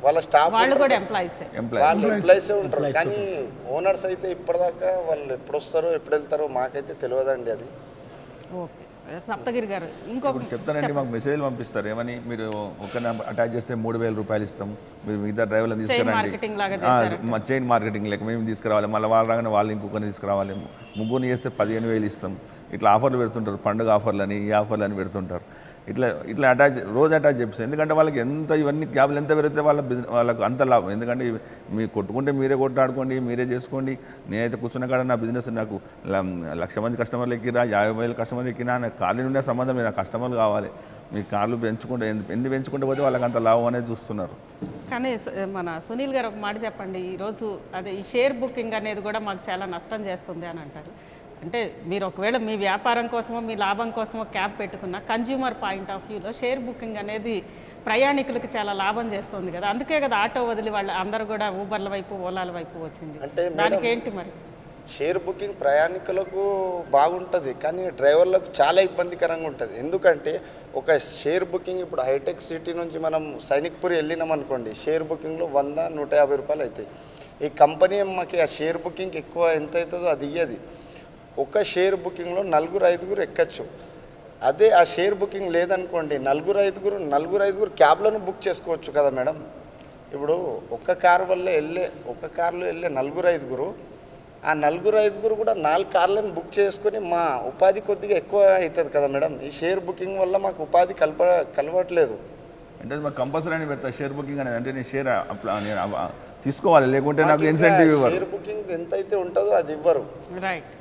వాళ్ళ స్టాఫ్ వాళ్ళు కూడా ఎంప్లాయీస్ ఉంటారు. కానీ ఓనర్స్ అయితే ఇప్పటిదాకా వాళ్ళు ఎప్పుడు వస్తారో ఎప్పుడు వెళ్తారో మాకైతే తెలియదండి. అది ఓకే. సప్తగిరి గారు ఇంకొకటి చెప్తానండి, మాకు మెసేజ్లు పంపిస్తారు ఏమని, మీరు ఒకరిని అటాచ్ చేస్తే 3000 రూపాయలు ఇస్తాం, మీరు మిగతా డ్రైవర్లను తీసుకురండి, మా చైన్ మార్కెటింగ్ లెక్క మేము తీసుకురావాలి, మళ్ళీ వాళ్ళు రాగానే వాళ్ళు ఇంకొకరిని తీసుకురావాలి, 3 చేస్తే 15000 ఇస్తాం, ఇట్లా ఆఫర్లు పెడుతుంటారు, పండుగ ఆఫర్లని ఈ ఆఫర్లని పెడుతుంటారు. ఇట్లా రోజు అటాచ్ చేపిస్తారు. ఎందుకంటే వాళ్ళకి ఇవన్నీ క్యాబ్లు ఎంత పెరిగితే వాళ్ళకు అంత లాభం. ఎందుకంటే మీరు కొట్టుకుంటే మీరే కొట్టాడుకోండి, మీరే చేసుకోండి. నేనైతే కూర్చున్న కాడ నా బిజినెస్ నాకు 1,00,000 మంది కస్టమర్లు ఎక్కిరా, 50,000 కస్టమర్లు ఎక్కినా నాకు కార్లు ఉండే సంబంధం లేదు. నాకు కస్టమర్లు కావాలి. మీ కార్లు పెంచుకుంటే ఎన్ని పెంచుకుంటే పోతే వాళ్ళకి అంత లాభం అనేది చూస్తున్నారు. కానీ మన సునీల్ గారు ఒక మాట చెప్పండి. ఈరోజు అదే ఈ షేర్ బుకింగ్ అనేది కూడా మాకు చాలా నష్టం చేస్తుంది అని అంటారు. అంటే మీరు ఒకవేళ మీ వ్యాపారం కోసమో మీ లాభం కోసమో క్యాబ్ పెట్టుకున్న కన్జ్యూమర్ పాయింట్ ఆఫ్ వ్యూలో షేర్ బుకింగ్ అనేది ప్రయాణికులకి చాలా లాభం చేస్తుంది కదా. అందుకే కదా ఆటో వదిలి వాళ్ళు అందరూ కూడా ఊబర్ల వైపు ఓలాల వైపు వచ్చింది. అంటే దానికి ఏంటి మరి? షేర్ బుకింగ్ ప్రయాణికులకు బాగుంటుంది, కానీ డ్రైవర్లకు చాలా ఇబ్బందికరంగా ఉంటుంది. ఎందుకంటే ఒక షేర్ బుకింగ్ ఇప్పుడు హైటెక్ సిటీ నుంచి మనం సైనిక్పూర్ వెళ్ళినాం అనుకోండి, షేర్ బుకింగ్లో 100-150 రూపాయలు అవుతాయి. ఈ కంపెనీ మాకు ఆ షేర్ బుకింగ్ ఎక్కువ ఎంత అవుతుందో అది ఇయ్యది. ఒక షేర్ బుకింగ్లో 4-5 ఎక్కచ్చు. అదే ఆ షేర్ బుకింగ్ లేదనుకోండి, 4-5 క్యాబ్లను బుక్ చేసుకోవచ్చు కదా మేడం. ఇప్పుడు ఒక కార్లో వెళ్ళే 4-5 ఆ 4-5 కూడా 4 కార్లను బుక్ చేసుకొని మా ఉపాధి కొద్దిగా ఎక్కువ అవుతుంది కదా మేడం. ఈ షేర్ బుకింగ్ వల్ల మాకు ఉపాధి కలవట్లేదు. అంటే మాకు కంపల్సరీ అని పెడతా షేర్ బుకింగ్ అనేది. అంటే నేను షేర్ తీసుకోవాలి, లేకుంటే నాకు ఇన్సెంటివ్ ఇవ్వరు. షేర్ బుకింగ్ ఎంత అయితే ఉంటుందో అది ఇవ్వరు. రైట్.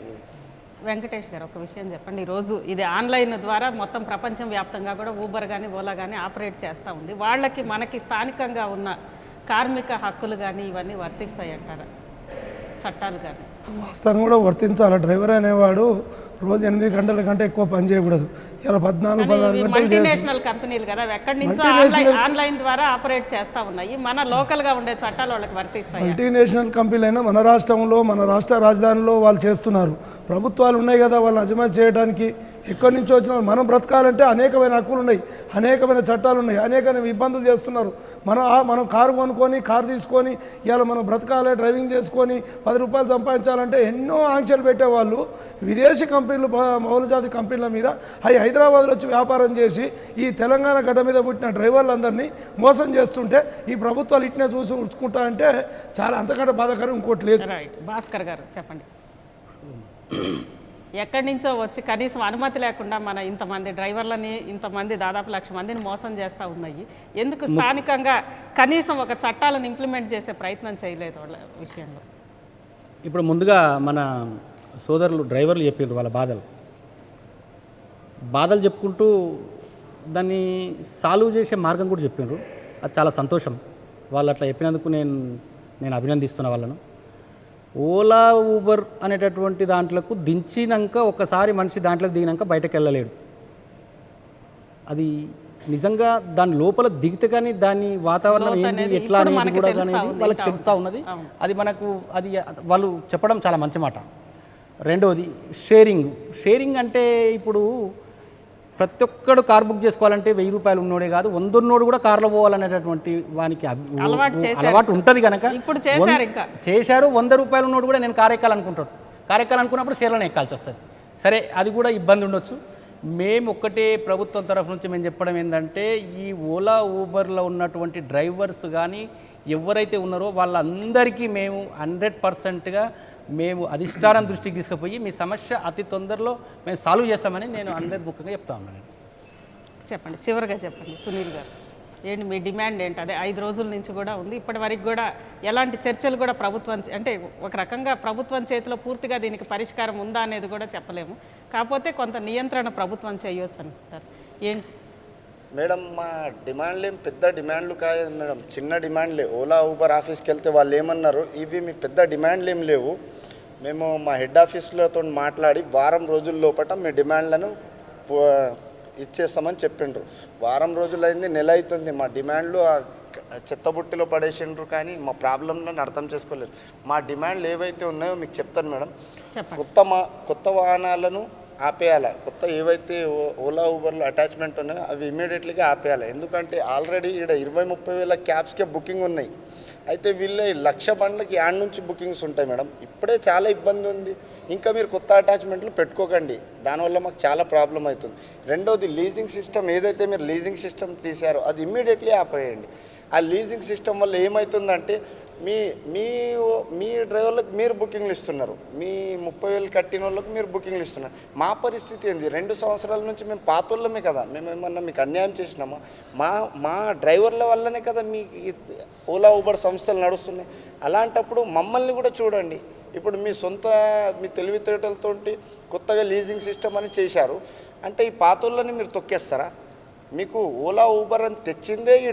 వెంకటేష్ గారు ఒక విషయం చెప్పండి. ఈరోజు ఇది ఆన్లైన్ ద్వారా మొత్తం ప్రపంచం వ్యాప్తంగా కూడా ఊబర్ కానీ ఓలా కానీ ఆపరేట్ చేస్తూ ఉంది. వాళ్ళకి మనకి స్థానికంగా ఉన్న కార్మిక హక్కులు కానీ ఇవన్నీ వర్తిస్తాయి అంటారా, చట్టాలు కానీ? వాస్తవం కూడా వర్తించాలి. డ్రైవర్ అనేవాడు రోజు 8 గంటల కంటే ఎక్కువ పని చేయకూడదు. ఇలా 14-16 గంటలు మల్టీనేషనల్ కంపెనీలు కదా, ఎక్కడి నుంచో ఆన్లైన్ ద్వారా ఆపరేట్ చేస్తూ ఉన్నాయి. మన లోకల్గా ఉండే చట్టాలు వాళ్ళకి వర్తిస్తాయి. మల్టీనేషనల్ కంపెనీలైనా మన రాష్ట్రంలో మన రాష్ట్ర రాజధానిలో వాళ్ళు చేస్తున్నారు. ప్రభుత్వాలు ఉన్నాయి కదా వాళ్ళని అజమాయిషీ చేయడానికి. ఎక్కడి నుంచో వచ్చిన మనం బ్రతకాలంటే అనేకమైన హక్కులు ఉన్నాయి, అనేకమైన చట్టాలు ఉన్నాయి, అనేకమైన ఇబ్బందులు చేస్తున్నారు. మనం కారు కొనుక్కొని కారు తీసుకొని ఇవాళ మనం బ్రతకాలి, డ్రైవింగ్ చేసుకొని 10 రూపాయలు సంపాదించాలంటే ఎన్నో ఆంక్షలు పెట్టేవాళ్ళు విదేశీ కంపెనీలు, బహుళజాతి కంపెనీల మీద హైదరాబాద్లో వచ్చి వ్యాపారం చేసి ఈ తెలంగాణ గడ్డ మీద పుట్టిన డ్రైవర్లందరినీ మోసం చేస్తుంటే ఈ ప్రభుత్వాలు ఇట్నే చూసి ఉడుచుకుంటా అంటే చాలా అంతకంటే బాధాకరం ఇంకోటి లేదు. రైట్. భాస్కర్ గారు చెప్పండి. ఎక్కడి నుంచో వచ్చి కనీసం అనుమతి లేకుండా మన ఇంతమంది డ్రైవర్లని, ఇంతమంది దాదాపు 1,00,000 మందిని మోసం చేస్తూ ఉన్నాయి. ఎందుకు స్థానికంగా కనీసం ఒక చట్టాలను ఇంప్లిమెంట్ చేసే ప్రయత్నం చేయలేదు వాళ్ళ విషయంలో? ఇప్పుడు ముందుగా మన సోదరులు డ్రైవర్లు చెప్పారు వాళ్ళ బాధలు చెప్పుకుంటూ దాన్ని సాల్వ్ చేసే మార్గం కూడా చెప్పారు. అది చాలా సంతోషం. వాళ్ళు అట్లా చెప్పినందుకు నేను అభినందిస్తున్నా వాళ్ళను. ఓలా ఊబర్ అనేటటువంటి దాంట్లోకి దించినాక ఒకసారి మనిషి దాంట్లోకి దిగినాక బయటకు వెళ్ళలేడు. అది నిజంగా దాని లోపల దిగితే కానీ దాని వాతావరణం ఏంటి ఎట్లా అనేది కూడా కానీ వాళ్ళకి తెలుస్తూ ఉన్నది. అది మనకు అది వాళ్ళు చెప్పడం చాలా మంచి మాట. రెండవది షేరింగ్ అంటే ఇప్పుడు ప్రతి ఒక్కడు కార్ బుక్ చేసుకోవాలంటే 1,000 రూపాయలు ఉన్నోడే కాదు, 100 ఉన్నోడు కూడా కార్లో పోవాలనేటటువంటి వానికి అలవాటు ఉంటుంది కనుక చేశారు. 100 రూపాయలు ఉన్నోడు కూడా నేను కార్ ఎక్కాలనుకుంటాడు. కార్ ఎక్కాలనుకున్నప్పుడు షేర్లను ఎక్కాల్సి వస్తుంది. సరే, అది కూడా ఇబ్బంది ఉండొచ్చు. మేము ఒక్కటే ప్రభుత్వం తరఫు నుంచి మేము చెప్పడం ఏంటంటే ఈ ఓలా ఊబర్లో ఉన్నటువంటి డ్రైవర్స్ కానీ ఎవరైతే ఉన్నారో వాళ్ళందరికీ మేము 100%గా మేము అధిష్టానం దృష్టికి తీసుకుపోయి మీ సమస్య అతి తొందరలో మేము సాల్వ్ చేస్తామని నేను అందరి ముఖ్యంగా చెప్తా ఉన్నాను. చెప్పండి, చివరిగా చెప్పండి సునీల్ గారు, ఏంటి మీ డిమాండ్ ఏంటి? అదే 5 రోజుల నుంచి కూడా ఉంది, ఇప్పటి వరకు కూడా ఎలాంటి చర్చలు కూడా ప్రభుత్వం అంటే ఒక రకంగా ప్రభుత్వం చేతిలో పూర్తిగా దీనికి పరిష్కారం ఉందా అనేది కూడా చెప్పలేము. కాకపోతే కొంత నియంత్రణ ప్రభుత్వం చేయొచ్చు అనుకుంటారు. ఏంటి మేడం మా డిమాండ్లు ఏం పెద్ద డిమాండ్లు కాదు మేడం, చిన్న డిమాండ్లే. ఓలా ఊబర్ ఆఫీస్కి వెళ్తే వాళ్ళు ఏమన్నారు, ఇవి మీ పెద్ద డిమాండ్లు ఏం లేవు, మేము మా హెడ్ ఆఫీస్లతో మాట్లాడి వారం రోజుల లోపల మీ డిమాండ్లను ఇచ్చేస్తామని చెప్పిండ్రు. వారం రోజులైంది, నెల అవుతుంది. మా డిమాండ్లు చెత్తబుట్టిలో పడేసిండ్రు, కానీ మా ప్రాబ్లంలను అర్థం చేసుకోలేరు. మా డిమాండ్లు ఏవైతే ఉన్నాయో మీకు చెప్తాను మేడం. కొత్త వాహనాలను ఆపేయాలి. కొత్త ఏవైతే ఓలా ఊబర్లో అటాచ్మెంట్ ఉన్నాయో అవి ఇమీడియట్లీగా ఆపేయాలి. ఎందుకంటే ఆల్రెడీ ఇక్కడ 20-30 వేల క్యాబ్స్కే బుకింగ్ ఉన్నాయి. అయితే వీళ్ళ 1,00,000 బండ్లకి యాడ్ నుంచి బుకింగ్స్ ఉంటాయి మేడం. ఇప్పుడే చాలా ఇబ్బంది ఉంది, ఇంకా మీరు కొత్త అటాచ్మెంట్లు పెట్టుకోకండి, దానివల్ల మాకు చాలా ప్రాబ్లం అవుతుంది. రెండోది లీజింగ్ సిస్టమ్, ఏదైతే మీరు లీజింగ్ సిస్టమ్ తీశారో అది ఇమ్మీడియట్లీ ఆపేయండి. ఆ లీజింగ్ సిస్టమ్ వల్ల ఏమవుతుందంటే మీ మీ మీ డ్రైవర్లకు మీరు బుకింగ్లు ఇస్తున్నారు, మీ 30,000 కట్టిన వాళ్ళకి మీరు బుకింగ్లు ఇస్తున్నారు. మా పరిస్థితి ఏంది? 2 సంవత్సరాల నుంచి మేము పాతోళ్ళమే కదా, మేము ఏమన్నా మీకు అన్యాయం చేసినామా? మా డ్రైవర్ల వల్లనే కదా మీ ఓలా ఊబర్ సంస్థలు నడుస్తున్నాయి. అలాంటప్పుడు మమ్మల్ని కూడా చూడండి. ఇప్పుడు మీ తెలివితేటలతో కొత్తగా లీజింగ్ సిస్టమ్ అని చేశారు అంటే ఈ పాతోళ్ళని మీరు తొక్కేస్తారా? మీకు ఓలా ఊబర్ అని తెచ్చిందే ఈ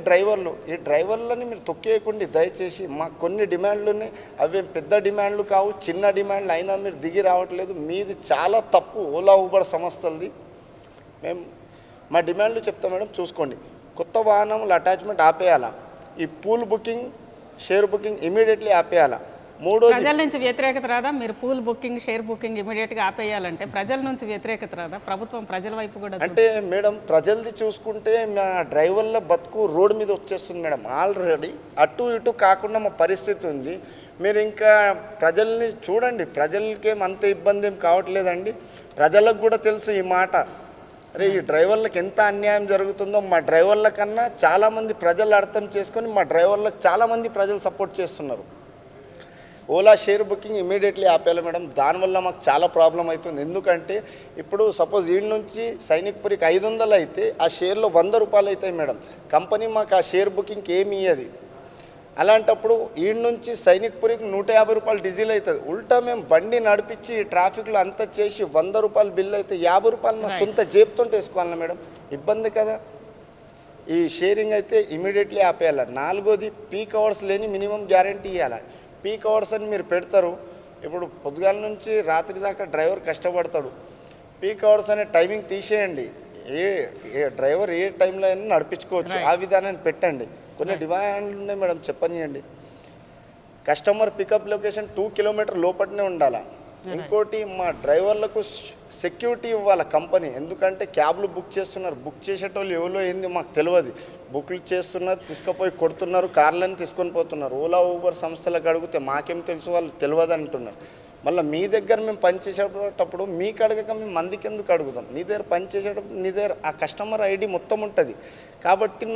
డ్రైవర్లని మీరు తొక్కేయకండి దయచేసి. మాకు కొన్ని డిమాండ్లు ఉన్నాయి, అవి పెద్ద డిమాండ్లు కావు, చిన్న డిమాండ్లు అయినా మీరు దిగి రావట్లేదు. మీది చాలా తప్పు ఓలా ఊబర్ సంస్థలది. మేము మా డిమాండ్లు చెప్తాం మేడం, చూసుకోండి. కొత్త వాహనములు అటాచ్మెంట్ ఆపేయాలా, ఈ pool booking share booking immediately ఆపేయాలా. మూడోది, ప్రజల నుంచి వ్యతిరేకత రాదా? మీరు పూల్ బుకింగ్ షేర్ బుకింగ్ ఇమీడియట్గా ఆపేయాలంటే ప్రజల నుంచి వ్యతిరేకత రాదా? ప్రభుత్వం ప్రజల వైపు కూడా అంటే మేడం ప్రజలది చూసుకుంటే మా డ్రైవర్ల బతుకు రోడ్డు మీద వచ్చేస్తుంది మేడం. ఆల్రెడీ అటు ఇటు కాకుండా మా పరిస్థితి ఉంది. మీరు ఇంకా ప్రజల్ని చూడండి, ప్రజలకేం అంత ఇబ్బంది ఏం కావట్లేదండి. ప్రజలకు కూడా తెలుసు ఈ మాట. అరే ఈ డ్రైవర్లకు ఎంత అన్యాయం జరుగుతుందో మా డ్రైవర్ల కన్నా చాలామంది ప్రజలు అర్థం చేసుకొని మా డ్రైవర్లకు చాలామంది ప్రజలు సపోర్ట్ చేస్తున్నారు. ఓలా షేర్ బుకింగ్ ఇమీడియట్లీ ఆపేయాలి మేడం. దానివల్ల మాకు చాలా ప్రాబ్లం అవుతుంది. ఎందుకంటే ఇప్పుడు సపోజ్ ఈడ నుంచి సైనిక్పురికి 500 అయితే ఆ షేర్లో 100 రూపాయలు అవుతాయి మేడం. కంపెనీ మాకు ఆ షేర్ బుకింగ్కి ఏమి ఇయ్యదు. అలాంటప్పుడు ఈడ నుంచి సైనిక్పురికి 150 రూపాయలు డీజిల్ అవుతుంది. ఉల్టా మేము బండి నడిపించి ట్రాఫిక్లో అంతా చేసి 100 రూపాయలు బిల్లు అయితే 50 రూపాయలు మా సొంత జేబుతో వేసుకోవాలి మేడం. ఇబ్బంది కదా. ఈ షేరింగ్ అయితే ఇమీడియట్లీ ఆపేయాలి. 4వది పీక్ అవర్స్ లేని మినిమం గ్యారంటీ ఇవ్వాలి. పీక్ అవర్స్ అని మీరు పెడతారు, ఇప్పుడు పొద్దుగాల నుంచి రాత్రి దాకా డ్రైవర్ కష్టపడతాడు. పీక్ అవర్స్ అనే టైమింగ్ తీసేయండి. ఏ డ్రైవర్ ఏ టైంలో అయినా నడిపించుకోవచ్చు, ఆ విధానాన్ని పెట్టండి. కొన్ని డిమాండ్లు ఉన్నాయి మేడం, చెప్పనియండి. కస్టమర్ పికప్ లొకేషన్ 2 కిలోమీటర్ లోపలనే ఉండాలా. ఇంకోటి మా డ్రైవర్లకు సెక్యూరిటీ ఇవ్వాలి కంపెనీ. ఎందుకంటే క్యాబ్లు బుక్ చేస్తున్నారు, బుక్ చేసేటోళ్ళు ఎవరో ఏంది మాకు తెలియదు. బుక్లు చేస్తున్నారు, తీసుకుపోయి కొడుతున్నారు, కార్లను తీసుకొని పోతున్నారు. ఓలా ఊబర్ సంస్థలకు అడిగితే మాకేం తెలుసు, వాళ్ళు తెలియదు అంటున్నారు. మళ్ళీ మీ దగ్గర మేము పనిచేసేటప్పుడు మీకు అడగక మేము మందికి ఎందుకు అడుగుతాం? నీ దగ్గర పనిచేసేటప్పుడు నీ దగ్గర ఆ కస్టమర్ ఐడి మొత్తం ఉంటుంది కాబట్టి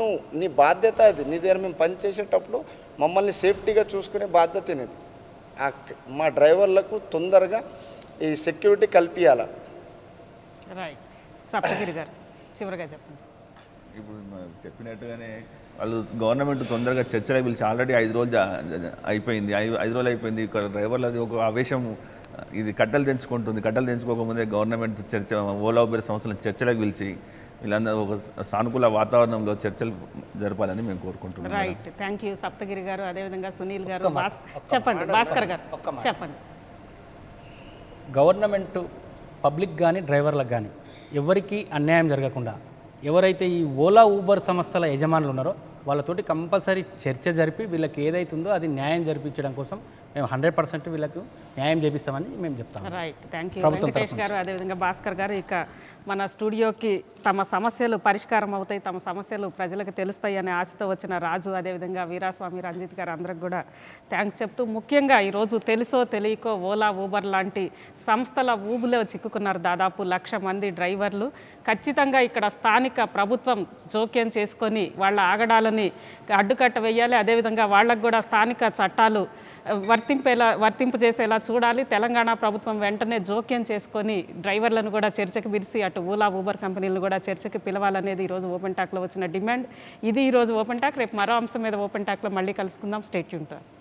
నీ బాధ్యత అది. నీ దగ్గర మేము పనిచేసేటప్పుడు మమ్మల్ని సేఫ్టీగా చూసుకునే బాధ్యత అనేది. మా డ్రైవర్లకు తొందరగా ఈ సెక్యూరిటీ కల్పించాలి. రైట్. సప్తగిరి గారు చివరిగా చెప్పండి. ఇప్పుడు చెప్పినట్టుగానే వాళ్ళు గవర్నమెంట్ తొందరగా చర్చలకు పిలిచి ఆల్రెడీ 5 రోజులు అయిపోయింది. 5 రోజులు అయిపోయింది. డ్రైవర్లది ఒక ఆవేశం, ఇది కట్టలు తెంచుకోకముందే గవర్నమెంట్ ఓలా ఊబర్ సంస్థలను చర్చలకు పిలిచి వీళ్ళందరూ ఒక సానుకూల వాతావరణంలో చర్చలు జరపాలని మేము కోరుకుంటున్నాం. రైట్. థ్యాంక్ యూ సప్తగిరి గారు, అదేవిధంగా సునీల్ గారు. చెప్పండి భాస్కర్ గారు చెప్పండి. గవర్నమెంట్ పబ్లిక్ కానీ డ్రైవర్లకు కానీ ఎవరికి అన్యాయం జరగకుండా ఎవరైతే ఈ ఓలా ఊబర్ సంస్థల యజమానులు ఉన్నారో వాళ్ళతోటి కంపల్సరీ చర్చ జరిపి వీళ్ళకి ఏదైతుందో అది న్యాయం జరిపించడం కోసం మేము 100% వీళ్ళకు న్యాయం చేపిస్తామని మేము చెప్తాం. రైట్. థ్యాంక్ యూ వెంకటేష్ గారు, అదేవిధంగా భాస్కర్ గారు. ఇక మన స్టూడియోకి తమ సమస్యలు పరిష్కారం అవుతాయి, తమ సమస్యలు ప్రజలకు తెలుస్తాయి అనే ఆశతో వచ్చిన రాజు, అదేవిధంగా వీరాస్వామి, రంజిత్ గారు అందరికి కూడా థ్యాంక్స్ చెప్తూ, ముఖ్యంగా ఈరోజు తెలుసో తెలియకో ఓలా ఊబర్ లాంటి సంస్థల ఊబులో చిక్కుకున్నారు దాదాపు 1,00,000 మంది డ్రైవర్లు. ఖచ్చితంగా ఇక్కడ స్థానిక ప్రభుత్వం జోక్యం చేసుకొని వాళ్ళ ఆగడాలని అడ్డుకట్ట వేయాలి. అదేవిధంగా వాళ్ళకు కూడా స్థానిక చట్టాలు వర్తింపు చేసేలా చూడాలి. తెలంగాణ ప్రభుత్వం వెంటనే జోక్యం చేసుకొని డ్రైవర్లను కూడా చర్చకు పిలిచి అటు ఓలా ఊబర్ కంపెనీలను కూడా చర్చకి పిలవాలనేది ఈరోజు ఓపెన్ టాక్లో వచ్చిన డిమాండ్. ఇది ఈరోజు ఓపెన్ టాక్. రేపు మరో అంశం మీద ఓపెన్ టాక్లో మళ్ళీ కలుసుకుందాం. Stay tune to us.